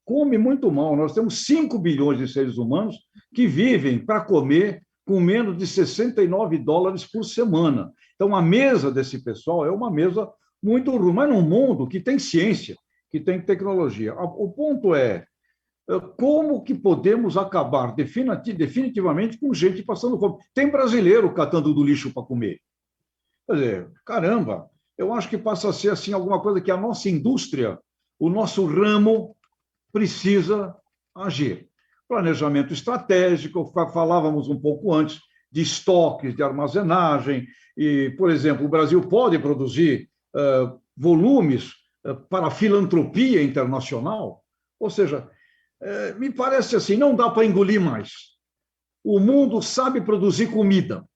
Come muito mal. Nós temos 5 bilhões de seres humanos que vivem para comer com menos de $69 por semana. Então, a mesa desse pessoal é uma mesa muito ruim, mas num mundo que tem ciência, que tem tecnologia. O ponto é, como que podemos acabar definitivamente com gente passando fome? Tem brasileiro catando do lixo para comer. Quer dizer, caramba, eu acho que passa a ser assim alguma coisa que a nossa indústria, o nosso ramo, precisa agir. Planejamento estratégico, falávamos um pouco antes de estoques, de armazenagem, e, por exemplo, o Brasil pode produzir volumes para a filantropia internacional, ou seja, me parece assim, não dá para engolir mais. O mundo sabe produzir comida.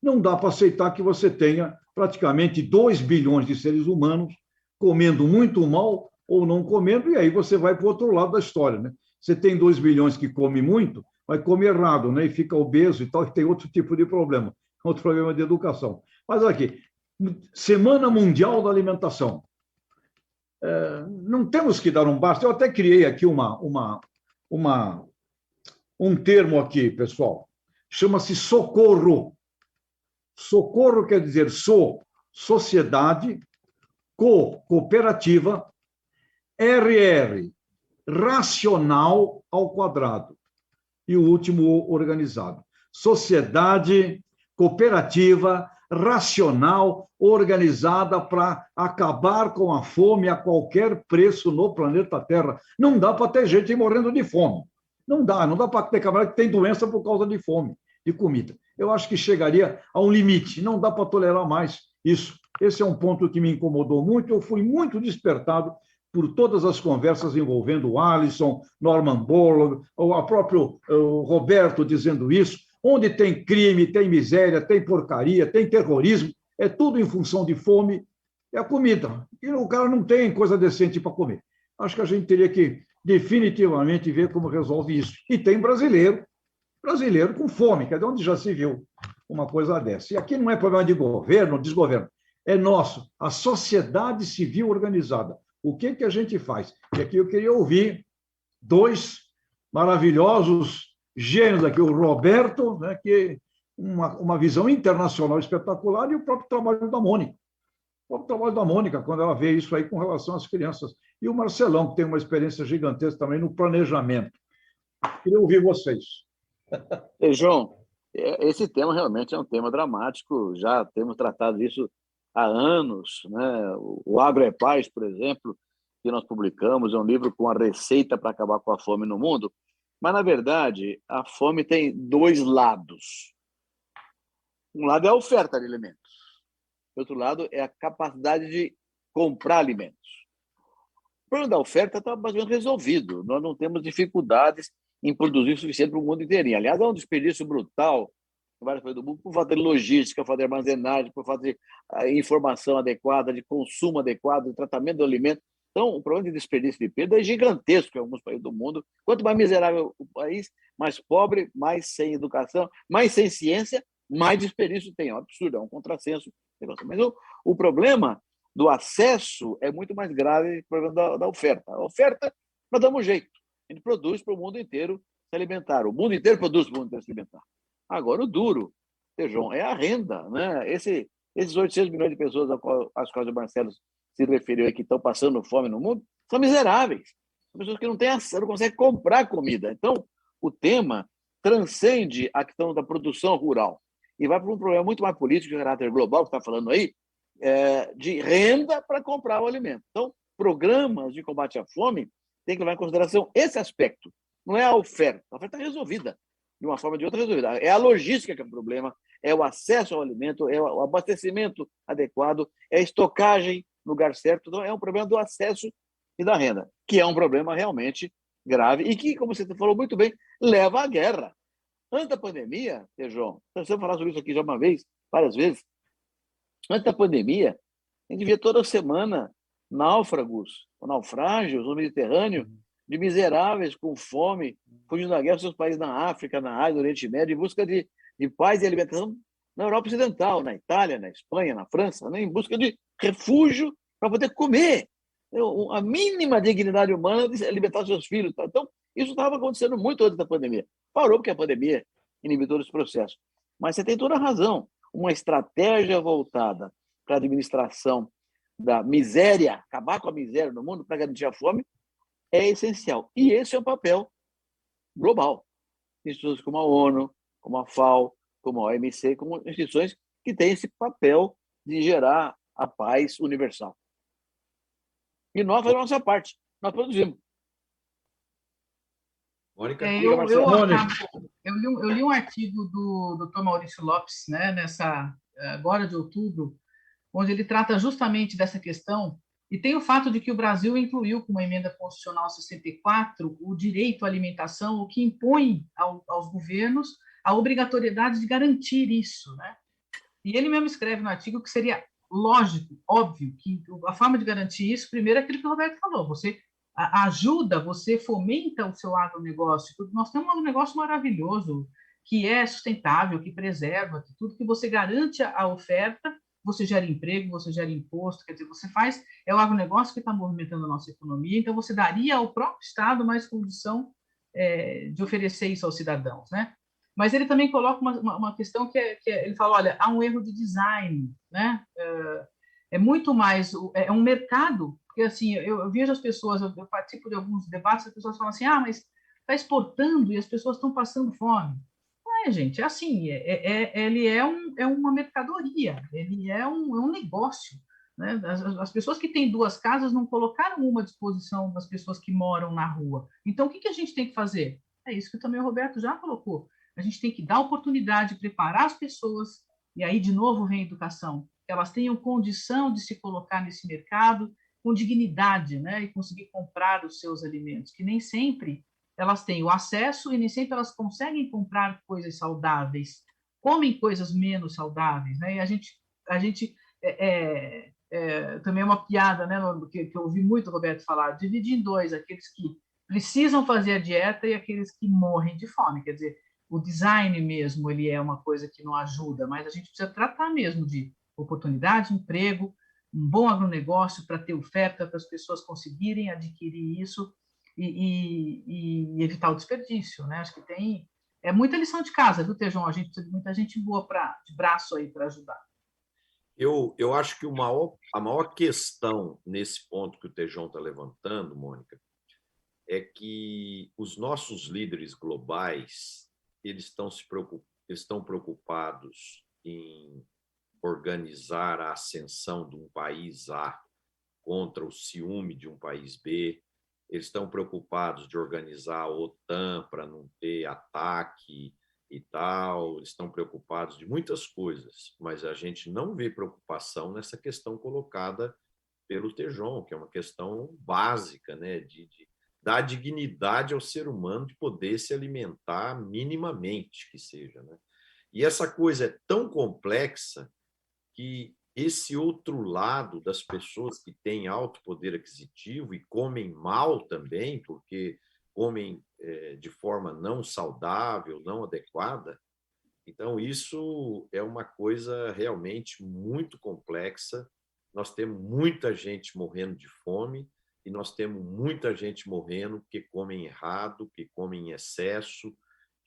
Não dá para aceitar que você tenha praticamente 2 bilhões de seres humanos comendo muito mal ou não comendo, e aí você vai para o outro lado da história, né? Você tem 2 bilhões que come muito, mas come errado, né? E fica obeso e tal, e tem outro tipo de problema, outro problema de educação. Mas aqui, Semana Mundial da Alimentação. Não temos que dar um basta. Eu até criei aqui um termo aqui, pessoal. Chama-se socorro. Socorro quer dizer sociedade, cooperativa, RR, racional ao quadrado. E o último, organizado. Sociedade, cooperativa, racional, organizada para acabar com a fome a qualquer preço no planeta Terra. Não dá para ter gente morrendo de fome. Não dá para ter camarada que tem doença por causa de fome, de comida. Eu acho que chegaria a um limite, não dá para tolerar mais isso. Esse é um ponto que me incomodou muito, eu fui muito despertado por todas as conversas envolvendo o Alisson, Norman Borlaug, o próprio Roberto dizendo isso. Onde tem crime, tem miséria, tem porcaria, tem terrorismo, é tudo em função de fome, é a comida. E o cara não tem coisa decente para comer. Acho que a gente teria que definitivamente ver como resolve isso. E tem brasileiro com fome, que é de onde já se viu uma coisa dessa. E aqui não é problema de governo, desgoverno, é nosso, a sociedade civil organizada. O que a gente faz? E aqui eu queria ouvir 2 maravilhosos gênios aqui, o Roberto, né, que uma visão internacional espetacular, e o próprio trabalho da Mônica. O próprio trabalho da Mônica, quando ela vê isso aí com relação às crianças. E o Marcelão, que tem uma experiência gigantesca também no planejamento. Queria ouvir vocês. João, esse tema realmente é um tema dramático, já temos tratado isso há anos, né? O Agro é Paz, por exemplo, que nós publicamos, é um livro com a receita para acabar com a fome no mundo, mas, na verdade, a fome tem 2 lados. Um lado é a oferta de alimentos, o outro lado é a capacidade de comprar alimentos. O problema da oferta está basicamente resolvido, nós não temos dificuldades em produzir o suficiente para o mundo inteirinho. Aliás, é um desperdício brutal em várias partes do mundo por falta de logística, por falta de armazenagem, por falta de informação adequada, de consumo adequado, de tratamento do alimento. Então, o problema de desperdício de perda é gigantesco em alguns países do mundo. Quanto mais miserável o país, mais pobre, mais sem educação, mais sem ciência, mais desperdício tem. É um absurdo, é um contrassenso. Mas o problema do acesso é muito mais grave que o problema da oferta. A oferta, nós damos um jeito. A gente produz para o mundo inteiro se alimentar. O mundo inteiro produz para o mundo inteiro se alimentar. Agora, o duro, João, é a renda, né? Esses 800 milhões de pessoas às quais o Marcelo se referiu aí, que estão passando fome no mundo, são miseráveis. São pessoas que não têm acesso, não conseguem comprar comida. Então, o tema transcende a questão da produção rural e vai para um problema muito mais político, de caráter global, que está falando aí, de renda para comprar o alimento. Então, programas de combate à fome têm que levar em consideração esse aspecto. Não é a oferta está resolvida. de uma forma ou de outra, resolvida. É a logística que é o problema, é o acesso ao alimento, é o abastecimento adequado, é a estocagem no lugar certo. Então, é um problema do acesso e da renda, que é um problema realmente grave e que, como você falou muito bem, leva à guerra. Antes da pandemia, João, nós vamos falar sobre isso aqui já uma vez, várias vezes, antes da pandemia, a gente via toda semana náufragos, naufrágios no Mediterrâneo, de miseráveis com fome, fugindo da guerra dos seus países na África, na Ásia, no Oriente Médio, em busca de paz e alimentação na Europa Ocidental, na Itália, na Espanha, na França, né, em busca de refúgio para poder comer. A mínima dignidade humana de alimentar seus filhos. Então, isso estava acontecendo muito antes da pandemia. Parou porque a pandemia inibiu todo esse processo. Mas você tem toda a razão. Uma estratégia voltada para a administração da miséria, acabar com a miséria no mundo para garantir a fome, é essencial. E esse é o papel global. Instituições como a ONU, como a FAO, como a OMC, como instituições que têm esse papel de gerar a paz universal. E nós fazemos a nossa parte. Nós produzimos. Mônica? Eu li um artigo do Dr. Maurício Lopes, né, agora de outubro, onde ele trata justamente dessa questão, e tem o fato de que o Brasil incluiu, com uma emenda constitucional 64, o direito à alimentação, o que impõe aos governos a obrigatoriedade de garantir isso, né? E ele mesmo escreve no artigo que seria lógico, óbvio, que a forma de garantir isso, primeiro, é aquilo que o Roberto falou, você ajuda, você fomenta o seu agronegócio. Nós temos um agronegócio maravilhoso, que é sustentável, que preserva, que tudo que você garante a oferta, você gera emprego, você gera imposto, quer dizer, você faz, é o agronegócio que está movimentando a nossa economia, então você daria ao próprio Estado mais condição de oferecer isso aos cidadãos, né? Mas ele também coloca uma questão ele fala, olha, há um erro de design, né? É muito mais, é um mercado, porque assim, eu vejo as pessoas, eu participo de alguns debates, as pessoas falam assim, mas está exportando e as pessoas estão passando fome. Não gente, é assim, ele é uma mercadoria, ele é um negócio, né? As pessoas que têm duas casas não colocaram uma à disposição das pessoas que moram na rua. Então, o que a gente tem que fazer? É isso que também o Roberto já colocou. A gente tem que dar oportunidade, preparar as pessoas, e aí, de novo, vem a educação, que elas tenham condição de se colocar nesse mercado com dignidade, né? E conseguir comprar os seus alimentos, que nem sempre elas têm o acesso e nem sempre elas conseguem comprar coisas saudáveis, comem coisas menos saudáveis, né? E a gente também é uma piada, né? Que eu ouvi muito o Roberto falar, dividir em dois, aqueles que precisam fazer a dieta e aqueles que morrem de fome, quer dizer, o design mesmo, ele é uma coisa que não ajuda, mas a gente precisa tratar mesmo de oportunidade, emprego, um bom agronegócio para ter oferta, para as pessoas conseguirem adquirir isso e evitar o desperdício, né? Acho que tem muita lição de casa, viu, Tejão? A gente precisa de muita gente boa de braço aí para ajudar. Eu acho que a maior questão nesse ponto que o Tejão está levantando, Mônica, é que os nossos líderes globais eles estão preocupados em organizar a ascensão de um país A contra o ciúme de um país B. Eles estão preocupados de organizar a OTAN para não ter ataque e tal. Eles estão preocupados de muitas coisas, mas a gente não vê preocupação nessa questão colocada pelo Tejon, que é uma questão básica, né, de dar dignidade ao ser humano de poder se alimentar minimamente, que seja, né? E essa coisa é tão complexa que esse outro lado das pessoas que têm alto poder aquisitivo e comem mal também, porque comem de forma não saudável, não adequada, então isso é uma coisa realmente muito complexa. Nós temos muita gente morrendo de fome e nós temos muita gente morrendo porque comem errado, que comem em excesso,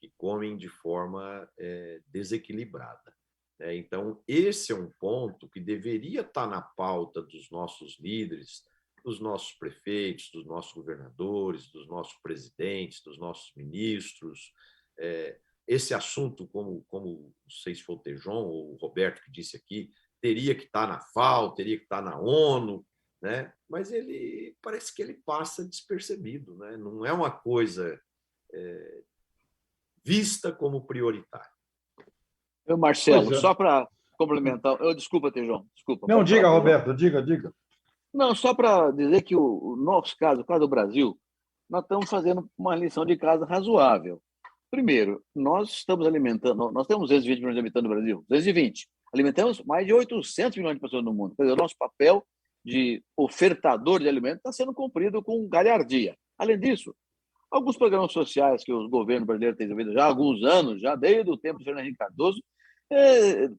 que comem de forma desequilibrada. Então, esse é um ponto que deveria estar na pauta dos nossos líderes, dos nossos prefeitos, dos nossos governadores, dos nossos presidentes, dos nossos ministros. Esse assunto, como não sei se foi o Tejon ou o Roberto que disse aqui, teria que estar na FAO, teria que estar na ONU, né? Mas parece que ele passa despercebido, né? Não é uma coisa vista como prioritária. Marcelo, só para complementar, desculpa, Tejão, desculpa. Não, diga, Roberto, diga. Não, só para dizer que o nosso caso, o caso do Brasil, nós estamos fazendo uma lição de casa razoável. Primeiro, nós estamos alimentando, nós temos 220 milhões de habitantes no Brasil, 220. Alimentamos mais de 800 milhões de pessoas no mundo. Quer dizer, o nosso papel de ofertador de alimentos está sendo cumprido com galhardia. Além disso, alguns programas sociais que os governos brasileiros têm desenvolvido já há alguns anos, já desde o tempo do Fernando Henrique Cardoso,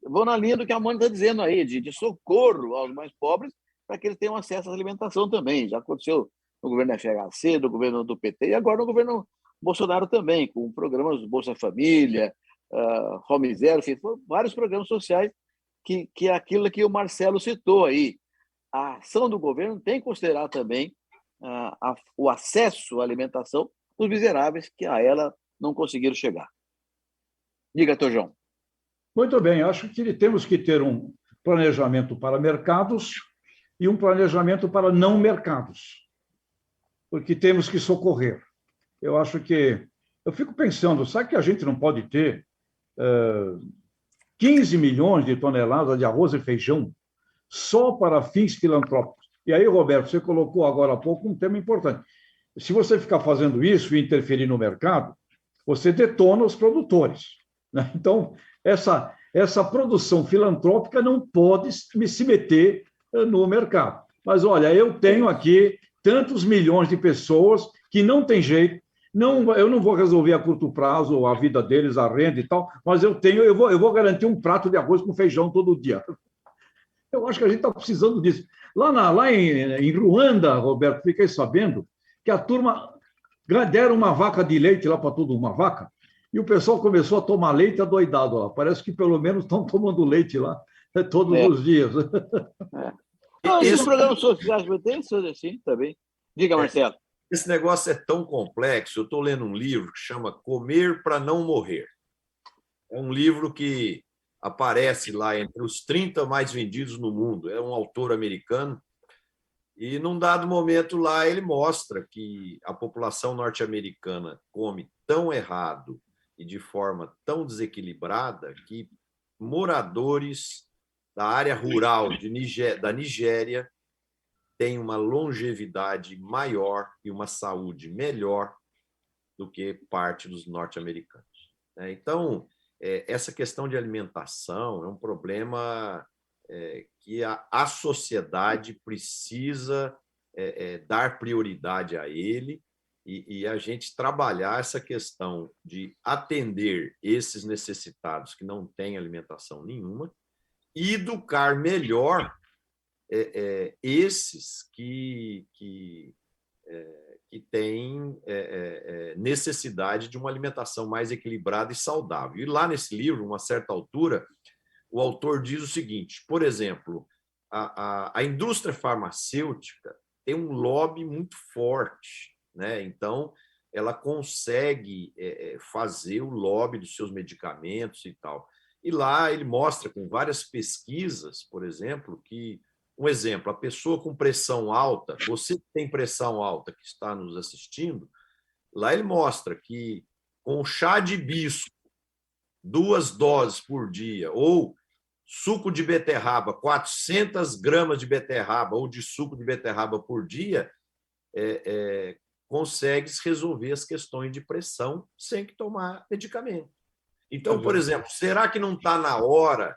vão na linha do que a Mônica está dizendo aí, de socorro aos mais pobres, para que eles tenham acesso à alimentação também. Já aconteceu no governo da FHC, no governo do PT, e agora no governo Bolsonaro também, com programas Bolsa Família, Fome Zero, vários programas sociais, que é aquilo que o Marcelo citou aí. A ação do governo tem que considerar também o acesso à alimentação dos miseráveis que a ela não conseguiram chegar. Diga, Tojão. Muito bem, acho que temos que ter um planejamento para mercados e um planejamento para não mercados, porque temos que socorrer. Eu acho que... Eu fico pensando, sabe que a gente não pode ter 15 milhões de toneladas de arroz e feijão só para fins filantrópicos? E aí, Roberto, você colocou agora há pouco um tema importante. Se você ficar fazendo isso e interferir no mercado, você detona os produtores, né? Então, essa produção filantrópica não pode se meter no mercado. Mas, olha, eu tenho aqui tantos milhões de pessoas que não tem jeito, eu não vou resolver a curto prazo a vida deles, a renda e tal, mas eu vou garantir um prato de arroz com feijão todo dia. Eu acho que a gente está precisando disso. Lá em Ruanda, Roberto, fiquei sabendo que a turma deram uma vaca de leite lá para toda uma vaca, e o pessoal começou a tomar leite adoidado lá. Parece que pelo menos estão tomando leite lá todos os dias. Esses programas sociais tem isso assim também. Diga, Marcelo. Esse negócio é tão complexo. Eu estou lendo um livro que chama Comer para Não Morrer. É um livro que aparece lá entre os 30 mais vendidos no mundo. É um autor americano. E, num dado momento lá, ele mostra que a população norte-americana come tão errado e de forma tão desequilibrada que moradores da área rural da Nigéria têm uma longevidade maior e uma saúde melhor do que parte dos norte-americanos. Então, essa questão de alimentação é um problema que a sociedade precisa dar prioridade a ele e a gente trabalhar essa questão de atender esses necessitados que não têm alimentação nenhuma e educar melhor esses que têm necessidade de uma alimentação mais equilibrada e saudável. E lá nesse livro, uma certa altura, o autor diz o seguinte, por exemplo, a indústria farmacêutica tem um lobby muito forte, né? Então, ela consegue fazer o lobby dos seus medicamentos e tal. E lá ele mostra com várias pesquisas, por exemplo, que, um exemplo, a pessoa com pressão alta, você que tem pressão alta que está nos assistindo, lá ele mostra que com chá de hibisco, 2 doses por dia, ou suco de beterraba, 400 gramas de beterraba ou de suco de beterraba por dia, consegue resolver as questões de pressão sem que tomar medicamento. Então, por exemplo, será que não está na hora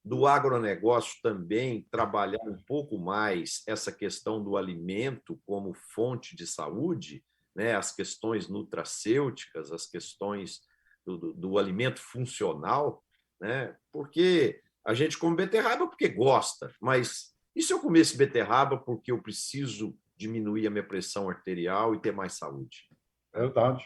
do agronegócio também trabalhar um pouco mais essa questão do alimento como fonte de saúde, né? As questões nutracêuticas, as questões do alimento funcional, né? Porque a gente come beterraba porque gosta, mas e se eu comesse beterraba porque eu preciso diminuir a minha pressão arterial e ter mais saúde? Verdade.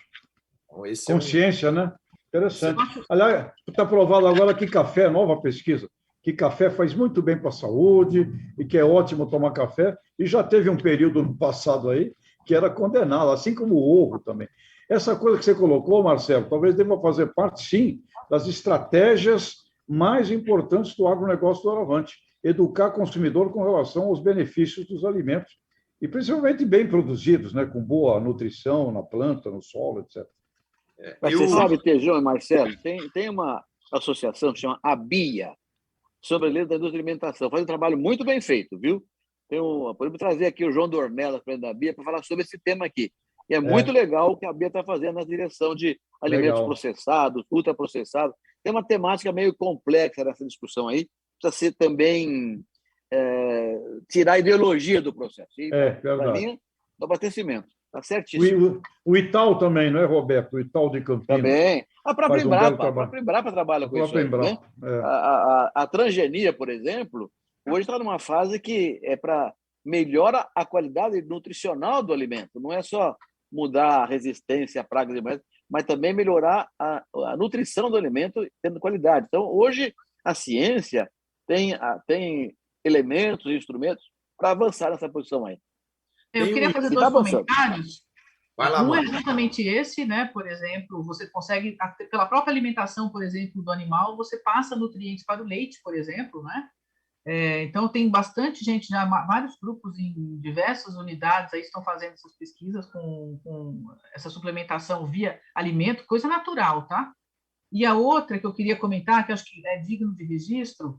Então, esse consciência, né? Interessante. Aliás, está provado agora que café, nova pesquisa, que café faz muito bem para a saúde e que é ótimo tomar café. E já teve um período no passado aí que era condenado, assim como o ovo também. Essa coisa que você colocou, Marcelo, talvez deva fazer parte, sim, das estratégias mais importantes do agronegócio do Aravante. Educar o consumidor com relação aos benefícios dos alimentos, e principalmente bem produzidos, né, com boa nutrição na planta, no solo, etc. Mas você sabe, Tejão e Marcelo, tem uma associação que chama ABIA, sobre a lei da indústria de alimentação. Faz um trabalho muito bem feito, viu? Podemos trazer aqui o João Dornelas, presidente da BIA, para falar sobre esse tema aqui. E é muito legal o que a BIA está fazendo na direção de alimentos processados, ultraprocessados. Tem uma temática meio complexa nessa discussão aí, precisa ser também tirar a ideologia do processo. Para mim, do abastecimento. Está certíssimo. O Itaú também, não é, Roberto? O Itaú de Campinas. Também. A própria Embrapa trabalha com isso aí, né? A transgenia, por exemplo, hoje está numa fase que é para melhorar a qualidade nutricional do alimento. Não é só mudar a resistência a pragas e mais, mas também melhorar a nutrição do alimento tendo qualidade. Então, hoje, a ciência tem elementos e instrumentos para avançar nessa posição aí. Eu queria fazer dois comentários. Vai lá, um é justamente esse, né? Por exemplo, você consegue, pela própria alimentação, por exemplo, do animal, você passa nutrientes para o leite, por exemplo, né? Então, tem bastante gente, já vários grupos em diversas unidades aí estão fazendo essas pesquisas com essa suplementação via alimento, coisa natural, tá? E a outra que eu queria comentar, que acho que é digno de registro,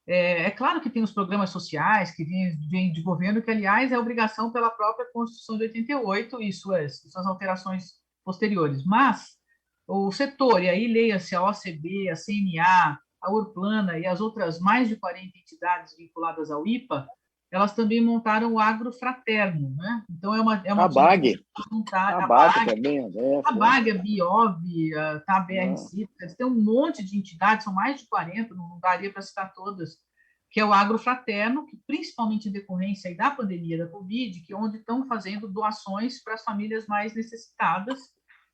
é claro que tem os programas sociais que vêm de governo, que, aliás, é obrigação pela própria Constituição de 88 e suas alterações posteriores. Mas o setor, e aí leia-se a OCB, a CNA, a Urplana e as outras mais de 40 entidades vinculadas ao IPA, elas também montaram o Agrofraterno, né? Então, é uma a BAG. A BAG também. A BAG, a BIOV, a BRC, tem um monte de entidades, são mais de 40, não daria para citar todas, que é o Agrofraterno, que principalmente em decorrência aí da pandemia da Covid, que onde estão fazendo doações para as famílias mais necessitadas,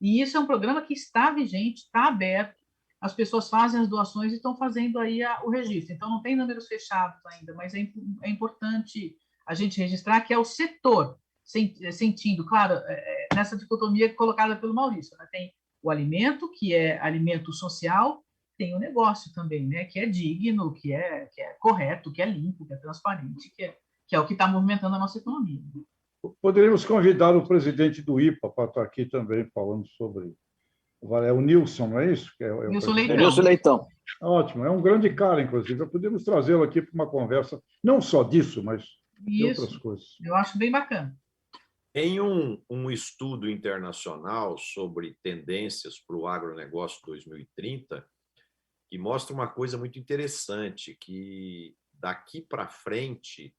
e isso é um programa que está vigente, está aberto, as pessoas fazem as doações e estão fazendo aí o registro. Então, não tem números fechados ainda, mas é importante a gente registrar que é o setor, sentindo, claro, nessa dicotomia colocada pelo Maurício, né? Tem o alimento, que é alimento social, tem o negócio também, né? Que é digno, que é correto, que é limpo, que é transparente, que é o que está movimentando a nossa economia. Poderíamos convidar o presidente do IPA para estar aqui também falando sobre... É o Nilson, não é isso? Nilson Leitão. Nilson Leitão. Ótimo, é um grande cara, inclusive. Podemos trazê-lo aqui para uma conversa, não só disso, mas de outras coisas. Eu acho bem bacana. Em um estudo internacional sobre tendências para o agronegócio 2030, que mostra uma coisa muito interessante, que daqui para frente,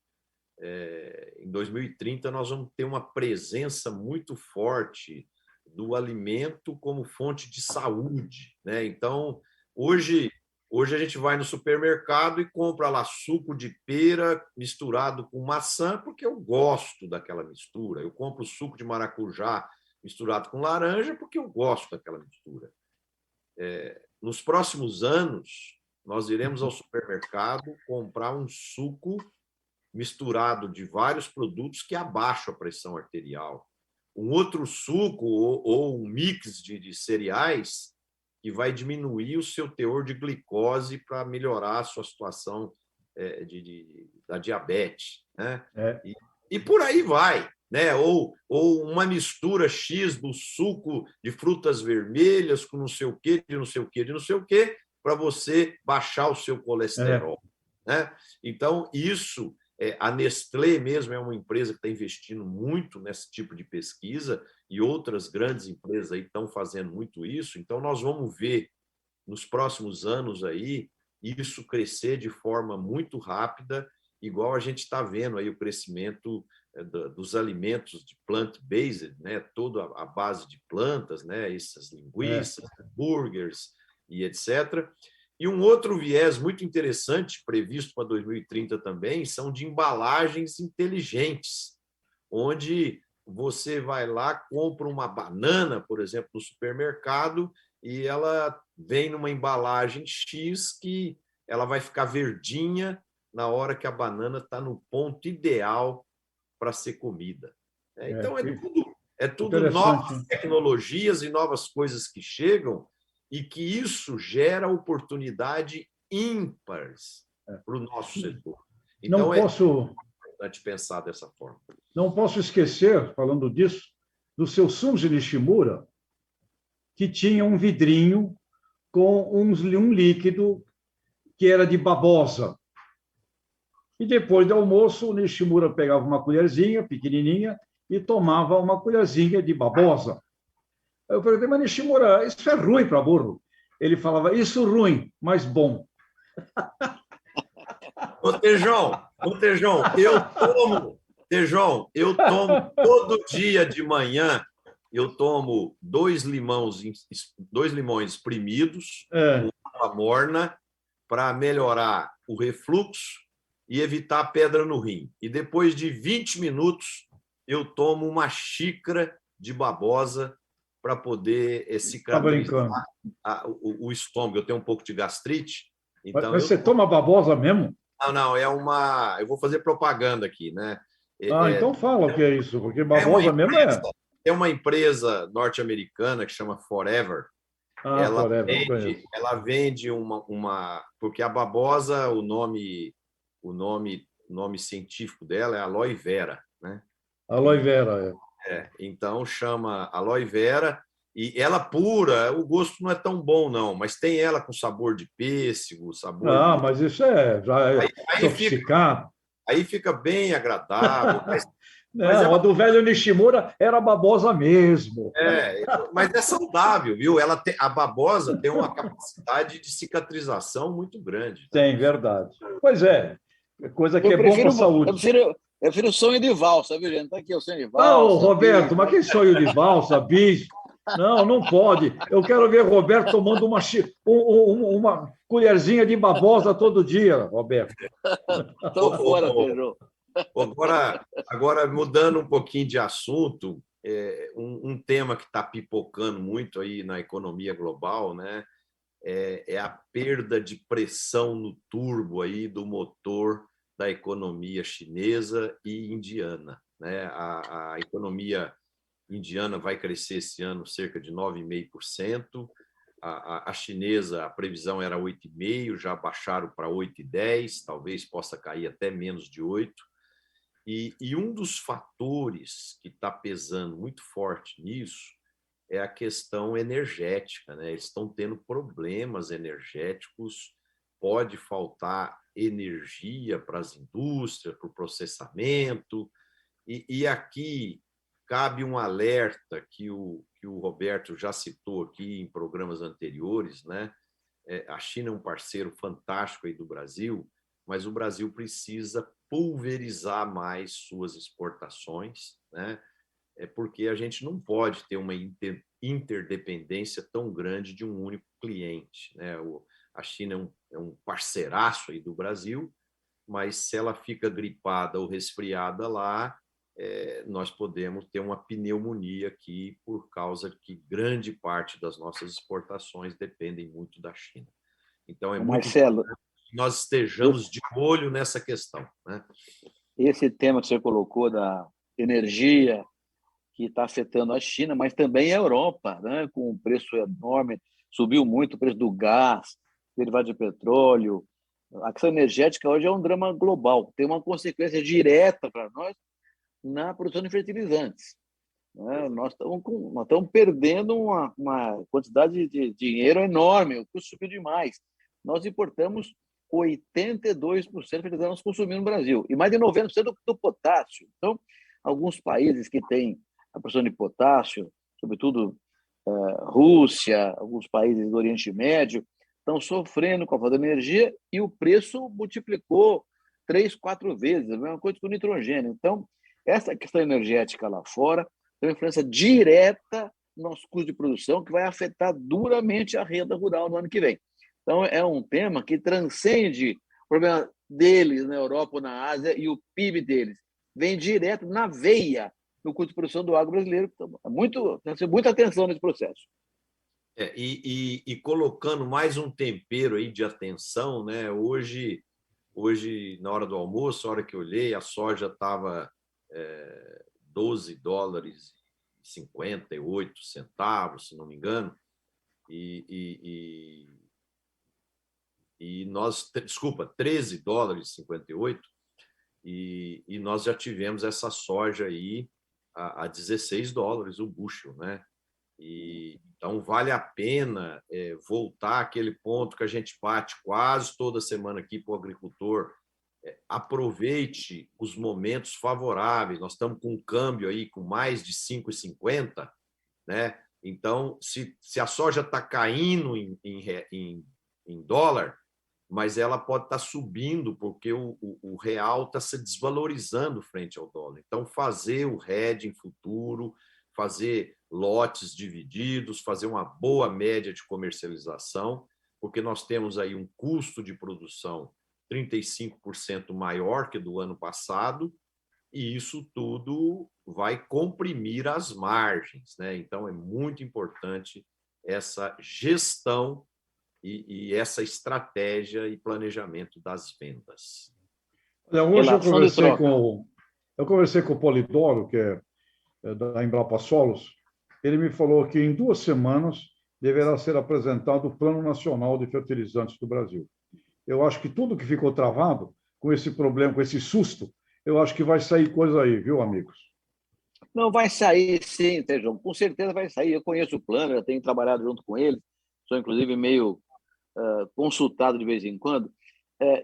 em 2030, nós vamos ter uma presença muito forte do alimento como fonte de saúde, né? Então, hoje a gente vai no supermercado e compra lá suco de pera misturado com maçã, porque eu gosto daquela mistura. Eu compro suco de maracujá misturado com laranja, porque eu gosto daquela mistura. Nos próximos anos, nós iremos ao supermercado comprar um suco misturado de vários produtos que abaixam a pressão arterial. Um outro suco ou um mix de cereais que vai diminuir o seu teor de glicose para melhorar a sua situação da diabetes, né? E por aí vai, né? Ou uma mistura X do suco de frutas vermelhas com não sei o quê, de não sei o quê, de não sei o quê, para você baixar o seu colesterol, né? Então, isso... A Nestlé mesmo é uma empresa que está investindo muito nesse tipo de pesquisa e outras grandes empresas aí estão fazendo muito isso. Então, nós vamos ver nos próximos anos aí isso crescer de forma muito rápida, igual a gente está vendo aí o crescimento dos alimentos de plant-based, né? Toda a base de plantas, né? Essas linguiças, hambúrgueres e etc. E um outro viés muito interessante, previsto para 2030 também, são de embalagens inteligentes, onde você vai lá, compra uma banana, por exemplo, no supermercado, e ela vem numa embalagem X que ela vai ficar verdinha na hora que a banana está no ponto ideal para ser comida. Então, é tudo novas tecnologias e novas coisas que chegam, e que isso gera oportunidade ímpares para o nosso setor. Então, é importante pensar dessa forma. Não posso esquecer, falando disso, do seu Sunji Nishimura, que tinha um vidrinho com um líquido que era de babosa. E depois do almoço, o Nishimura pegava uma colherzinha pequenininha e tomava uma colherzinha de babosa. Eu perguntei, mas Nishimura, isso é ruim para burro? Ele falava, isso ruim, mas bom. Tejão, eu tomo todo dia de manhã, eu tomo 2 limões espremidos, com água morna, para melhorar o refluxo e evitar pedra no rim. E depois de 20 minutos, eu tomo uma xícara de babosa para poder cicatrizar o estômago. Eu tenho um pouco de gastrite. Então mas você toma babosa mesmo? Não, é uma... Eu vou fazer propaganda aqui, né? Então fala o que é isso, porque babosa mesmo é... É uma empresa norte-americana que chama Forever. Ela vende uma... Porque a babosa, o nome científico dela é aloe vera, né? Aloe vera, então chama aloe vera, e ela pura, o gosto não é tão bom, não, mas tem ela com sabor de pêssego, sabor mas isso já é sofisticado. Aí fica bem agradável. A do velho Nishimura era babosa mesmo. Mas é saudável, viu? A babosa tem uma capacidade de cicatrização muito grande. Tem, verdade. Pois é, coisa que é bom para a saúde. Eu prefiro sonho de valsa, viu, gente? Está aqui o sonho de valsa. Não, Roberto, mas que sonho de valsa, bicho? Não pode. Eu quero ver Roberto tomando uma colherzinha de babosa todo dia, Roberto. Estou fora, Pedro. Agora, mudando um pouquinho de assunto, um tema que está pipocando muito aí na economia global, né, é a perda de pressão no turbo aí do motor da economia chinesa e indiana, né? A economia indiana vai crescer esse ano cerca de 9,5%. A chinesa, a previsão era 8,5%, já baixaram para 8,10%, talvez possa cair até menos de 8%. E um dos fatores que está pesando muito forte nisso é a questão energética, né? Eles estão tendo problemas energéticos, pode faltar energia para as indústrias, para o processamento, e aqui cabe um alerta que o Roberto já citou aqui em programas anteriores, né? A China é um parceiro fantástico aí do Brasil, mas o Brasil precisa pulverizar mais suas exportações, né? Porque a gente não pode ter uma interdependência tão grande de um único cliente, né? A China é um parceiraço aí do Brasil, mas se ela fica gripada ou resfriada lá, nós podemos ter uma pneumonia aqui por causa que grande parte das nossas exportações dependem muito da China. Então, é muito Marcelo, importante que nós estejamos de olho nessa questão, né? Esse tema que você colocou da energia que está afetando a China, mas também a Europa, né? Com um preço enorme, subiu muito o preço do gás, derivado de petróleo. A questão energética hoje é um drama global, tem uma consequência direta para nós na produção de fertilizantes. Nós estamos perdendo uma quantidade de dinheiro enorme, o custo subiu demais. Nós importamos 82% de fertilizantes nós consumimos no Brasil, e mais de 90% do potássio. Então, alguns países que têm a produção de potássio, sobretudo Rússia, alguns países do Oriente Médio, estão sofrendo com a falta de energia e o preço multiplicou 3, 4 vezes, a mesma coisa com o nitrogênio. Então, essa questão energética lá fora tem uma influência direta no nosso custo de produção que vai afetar duramente a renda rural no ano que vem. Então, é um tema que transcende o problema deles na Europa ou na Ásia e o PIB deles. Vem direto na veia no custo de produção do agro brasileiro. Então, tem que ter muita atenção nesse processo. E colocando mais um tempero aí de atenção, né? Hoje, na hora do almoço, a hora que eu olhei, a soja estava $12,58, se não me engano, e nós, desculpa, $13,58, e nós já tivemos essa soja aí a $16 o bushel, né? Então, vale a pena voltar àquele ponto que a gente bate quase toda semana aqui para o agricultor. Aproveite os momentos favoráveis. Nós estamos com um câmbio aí com mais de 5,50, né? Então, se a soja está caindo em dólar, mas ela pode estar subindo porque o real está se desvalorizando frente ao dólar. Então, fazer o hedging futuro, fazer lotes divididos, fazer uma boa média de comercialização, porque nós temos aí um custo de produção 35% maior que do ano passado, e isso tudo vai comprimir as margens, né? Então, é muito importante essa gestão e essa estratégia e planejamento das vendas. Hoje eu conversei com o Polidoro, que é da Embrapa Solos. Ele me falou que em 2 semanas deverá ser apresentado o Plano Nacional de Fertilizantes do Brasil. Eu acho que tudo que ficou travado com esse problema, com esse susto, eu acho que vai sair coisa aí, viu, amigos? Não, vai sair sim, Tejão. Com certeza vai sair. Eu conheço o plano, já tenho trabalhado junto com ele, sou inclusive meio consultado de vez em quando,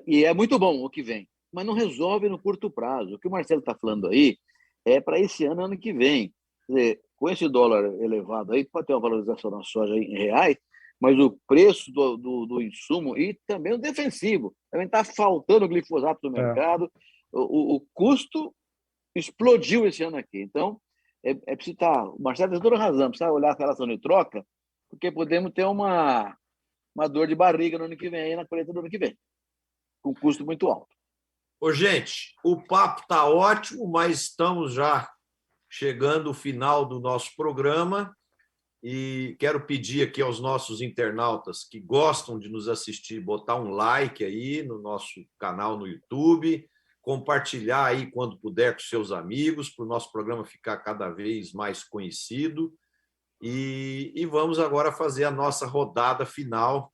e é muito bom o que vem, mas não resolve no curto prazo. O que o Marcelo está falando aí é para esse ano que vem. Quer dizer, com esse dólar elevado aí, pode ter uma valorização na soja em reais, mas o preço do insumo e também o defensivo. Também está faltando glifosato no mercado. O custo explodiu esse ano aqui. Então, é preciso estar... O Marcelo tem toda razão, precisa olhar a relação de troca, porque podemos ter uma dor de barriga no ano que vem, aí na colheita do ano que vem, com custo muito alto. Ô, gente, o papo está ótimo, mas estamos já chegando ao final do nosso programa e quero pedir aqui aos nossos internautas que gostam de nos assistir, botar um like aí no nosso canal no YouTube, compartilhar aí quando puder com seus amigos, para o nosso programa ficar cada vez mais conhecido. E vamos agora fazer a nossa rodada final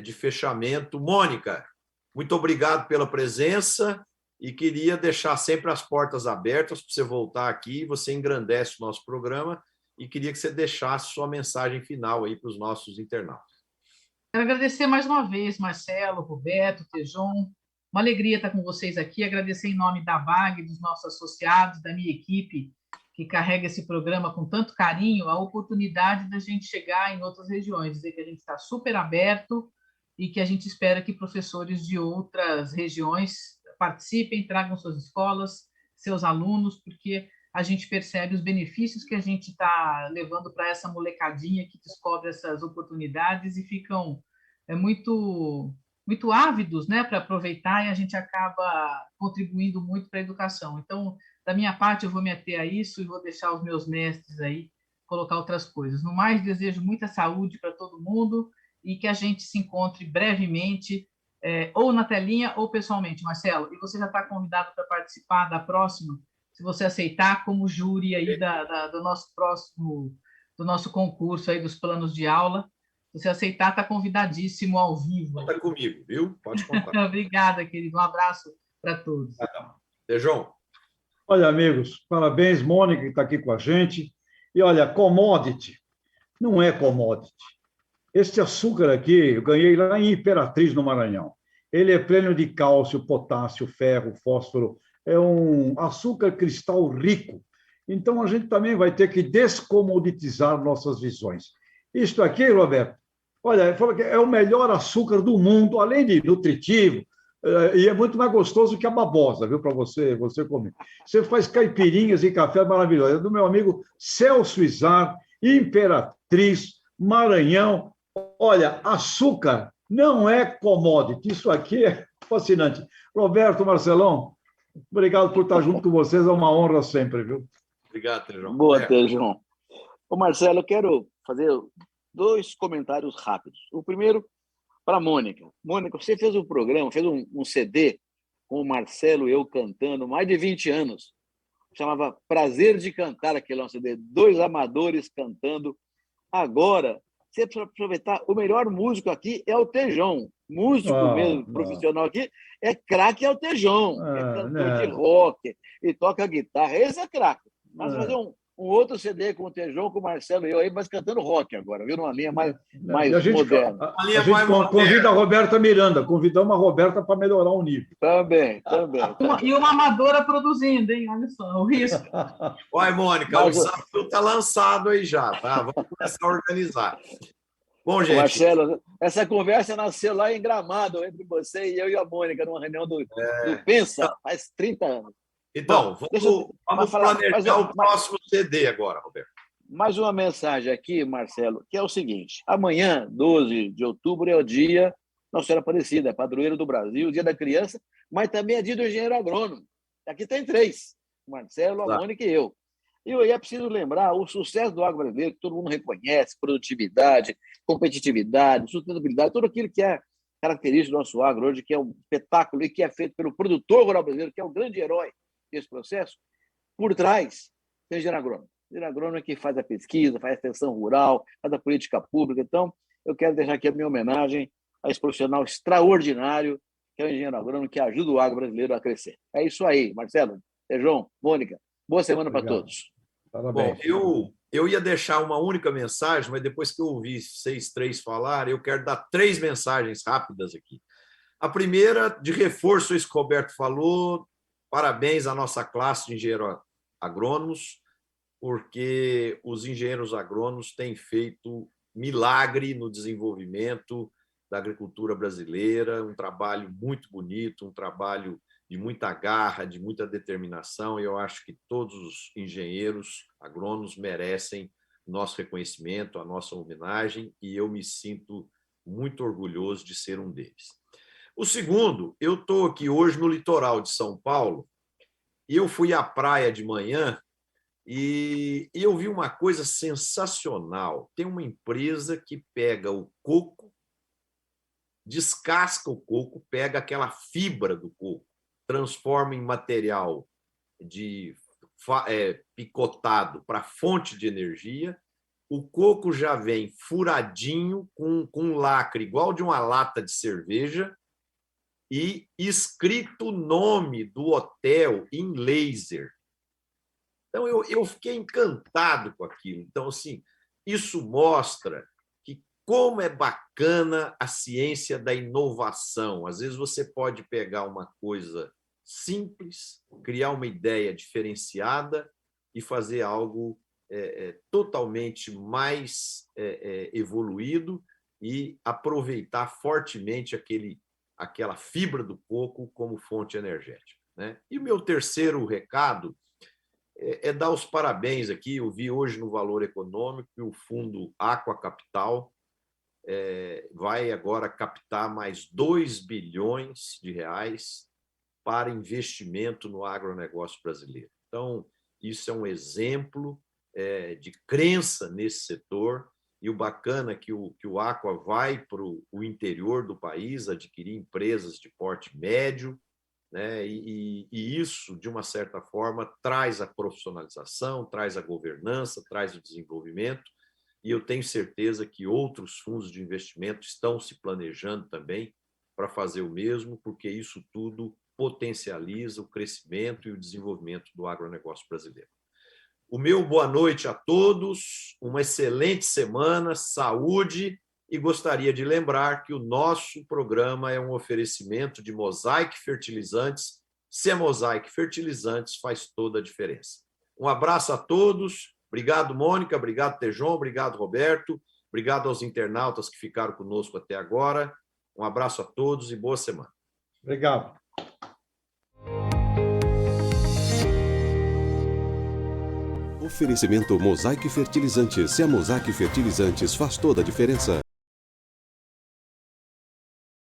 de fechamento. Mônica, muito obrigado pela presença e queria deixar sempre as portas abertas para você voltar aqui. Você engrandece o nosso programa e queria que você deixasse sua mensagem final aí para os nossos internautas. Quero agradecer mais uma vez, Marcelo, Roberto, Tejon. Uma alegria estar com vocês aqui. Agradecer em nome da BAG, dos nossos associados, da minha equipe, que carrega esse programa com tanto carinho, a oportunidade da gente chegar em outras regiões, dizer que a gente está super aberto e que a gente espera que professores de outras regiões participem, tragam suas escolas, seus alunos, porque a gente percebe os benefícios que a gente está levando para essa molecadinha que descobre essas oportunidades e ficam muito ávidos, né, para aproveitar, e a gente acaba contribuindo muito para a educação. Então, da minha parte, eu vou me ater a isso e vou deixar os meus mestres aí colocar outras coisas. No mais, desejo muita saúde para todo mundo e que a gente se encontre brevemente, ou na telinha ou pessoalmente, Marcelo. E você já está convidado para participar da próxima, se você aceitar, como júri aí do nosso concurso aí dos planos de aula. Se você aceitar, está convidadíssimo ao vivo. Conta comigo, viu? Pode contar. Obrigada, querido. Um abraço para todos. Tejon. Olha, amigos, parabéns, Mônica, que está aqui com a gente. E olha, commodity não é commodity. Este açúcar aqui, eu ganhei lá em Imperatriz, no Maranhão. Ele é pleno de cálcio, potássio, ferro, fósforo. É um açúcar cristal rico. Então, a gente também vai ter que descomoditizar nossas visões. Isto aqui, Roberto, olha, é o melhor açúcar do mundo, além de nutritivo, e é muito mais gostoso que a babosa, viu, para você comer. Você faz caipirinhas e café maravilhoso. É do meu amigo Celso Izar, Imperatriz, Maranhão. Olha, açúcar não é commodity. Isso aqui é fascinante. Roberto, Marcelão, obrigado por estar junto com vocês. É uma honra sempre, viu? Obrigado, Tejão. Boa, Tejão. Ô, Marcelo, eu quero fazer 2 comentários rápidos. O primeiro, para a Mônica. Mônica, você fez um programa, fez um CD com o Marcelo e eu cantando, mais de 20 anos. Chamava Prazer de Cantar, aquele um CD. 2 amadores cantando. Agora, você precisa aproveitar, o melhor músico aqui é o Tejão. Músico mesmo, profissional aqui, é craque, é o Tejão. É cantor de rock, e toca guitarra. Esse é craque. Mas fazer um outro CD com o Tejon, com o Marcelo e eu aí, mas cantando rock agora, viu? Numa linha mais E a gente, moderna. a gente convida a Roberta Miranda, convidamos a Roberta para melhorar o nível. Também. E uma amadora produzindo, hein? Olha só, o risco. Olha, Mônica, o desafio está lançado aí já, tá? Vamos começar a organizar. Bom, gente. Marcelo, essa conversa nasceu lá em Gramado, entre você e eu e a Mônica, numa reunião do Pensa, faz 30 anos. Então, vamos planejar o próximo CD agora, Roberto. Mais uma mensagem aqui, Marcelo, que é o seguinte: amanhã, 12 de outubro, é o dia Nossa Senhora Aparecida, padroeiro do Brasil, dia da criança, mas também é dia do engenheiro agrônomo. Aqui tem 3, o Marcelo, a Mônica e eu. E aí é preciso lembrar o sucesso do agro brasileiro, que todo mundo reconhece, produtividade, competitividade, sustentabilidade, tudo aquilo que é característico do nosso agro hoje, que é um espetáculo e que é feito pelo produtor rural brasileiro, que é o grande herói desse processo. Por trás tem o engenheiro agrônomo. O engenheiro agrônomo é que faz a pesquisa, faz a extensão rural, faz a política pública. Então, eu quero deixar aqui a minha homenagem a esse profissional extraordinário, que é o engenheiro agrônomo, que ajuda o agro brasileiro a crescer. É isso aí, Marcelo, João, Mônica. Boa semana para todos. Parabéns. Bom, eu ia deixar uma única mensagem, mas depois que eu ouvi vocês 3 falar, eu quero dar 3 mensagens rápidas aqui. A primeira, de reforço a isso que o Roberto falou, parabéns à nossa classe de engenheiros agrônomos, porque os engenheiros agrônomos têm feito milagre no desenvolvimento da agricultura brasileira, um trabalho muito bonito, um trabalho de muita garra, de muita determinação, e eu acho que todos os engenheiros agrônomos merecem nosso reconhecimento, a nossa homenagem, e eu me sinto muito orgulhoso de ser um deles. O segundo, eu estou aqui hoje no litoral de São Paulo, e eu fui à praia de manhã e eu vi uma coisa sensacional. Tem uma empresa que pega o coco, descasca o coco, pega aquela fibra do coco, transforma em material picotado para fonte de energia. O coco já vem furadinho, com um lacre igual de uma lata de cerveja e escrito o nome do hotel em laser. Então, eu fiquei encantado com aquilo. Então, assim, isso mostra que como é bacana a ciência da inovação. Às vezes você pode pegar uma coisa simples, criar uma ideia diferenciada e fazer algo totalmente mais evoluído e aproveitar fortemente aquela fibra do coco como fonte energética, né? E o meu terceiro recado é dar os parabéns aqui. Eu vi hoje no Valor Econômico que o fundo Aqua Capital vai agora captar mais 2 bilhões de reais para investimento no agronegócio brasileiro. Então, isso é um exemplo de crença nesse setor, e o bacana é que o Aqua vai para o interior do país adquirir empresas de porte médio, né? E isso, de uma certa forma, traz a profissionalização, traz a governança, traz o desenvolvimento, e eu tenho certeza que outros fundos de investimento estão se planejando também para fazer o mesmo, porque isso tudo potencializa o crescimento e o desenvolvimento do agronegócio brasileiro. O meu boa noite a todos, uma excelente semana, saúde, e gostaria de lembrar que o nosso programa é um oferecimento de Mosaic Fertilizantes. Se é Mosaic Fertilizantes, faz toda a diferença. Um abraço a todos, obrigado, Mônica, obrigado, Tejon, obrigado, Roberto, obrigado aos internautas que ficaram conosco até agora. Um abraço a todos e boa semana. Obrigado. Oferecimento Mosaic Fertilizantes. Se a Mosaic Fertilizantes faz toda a diferença.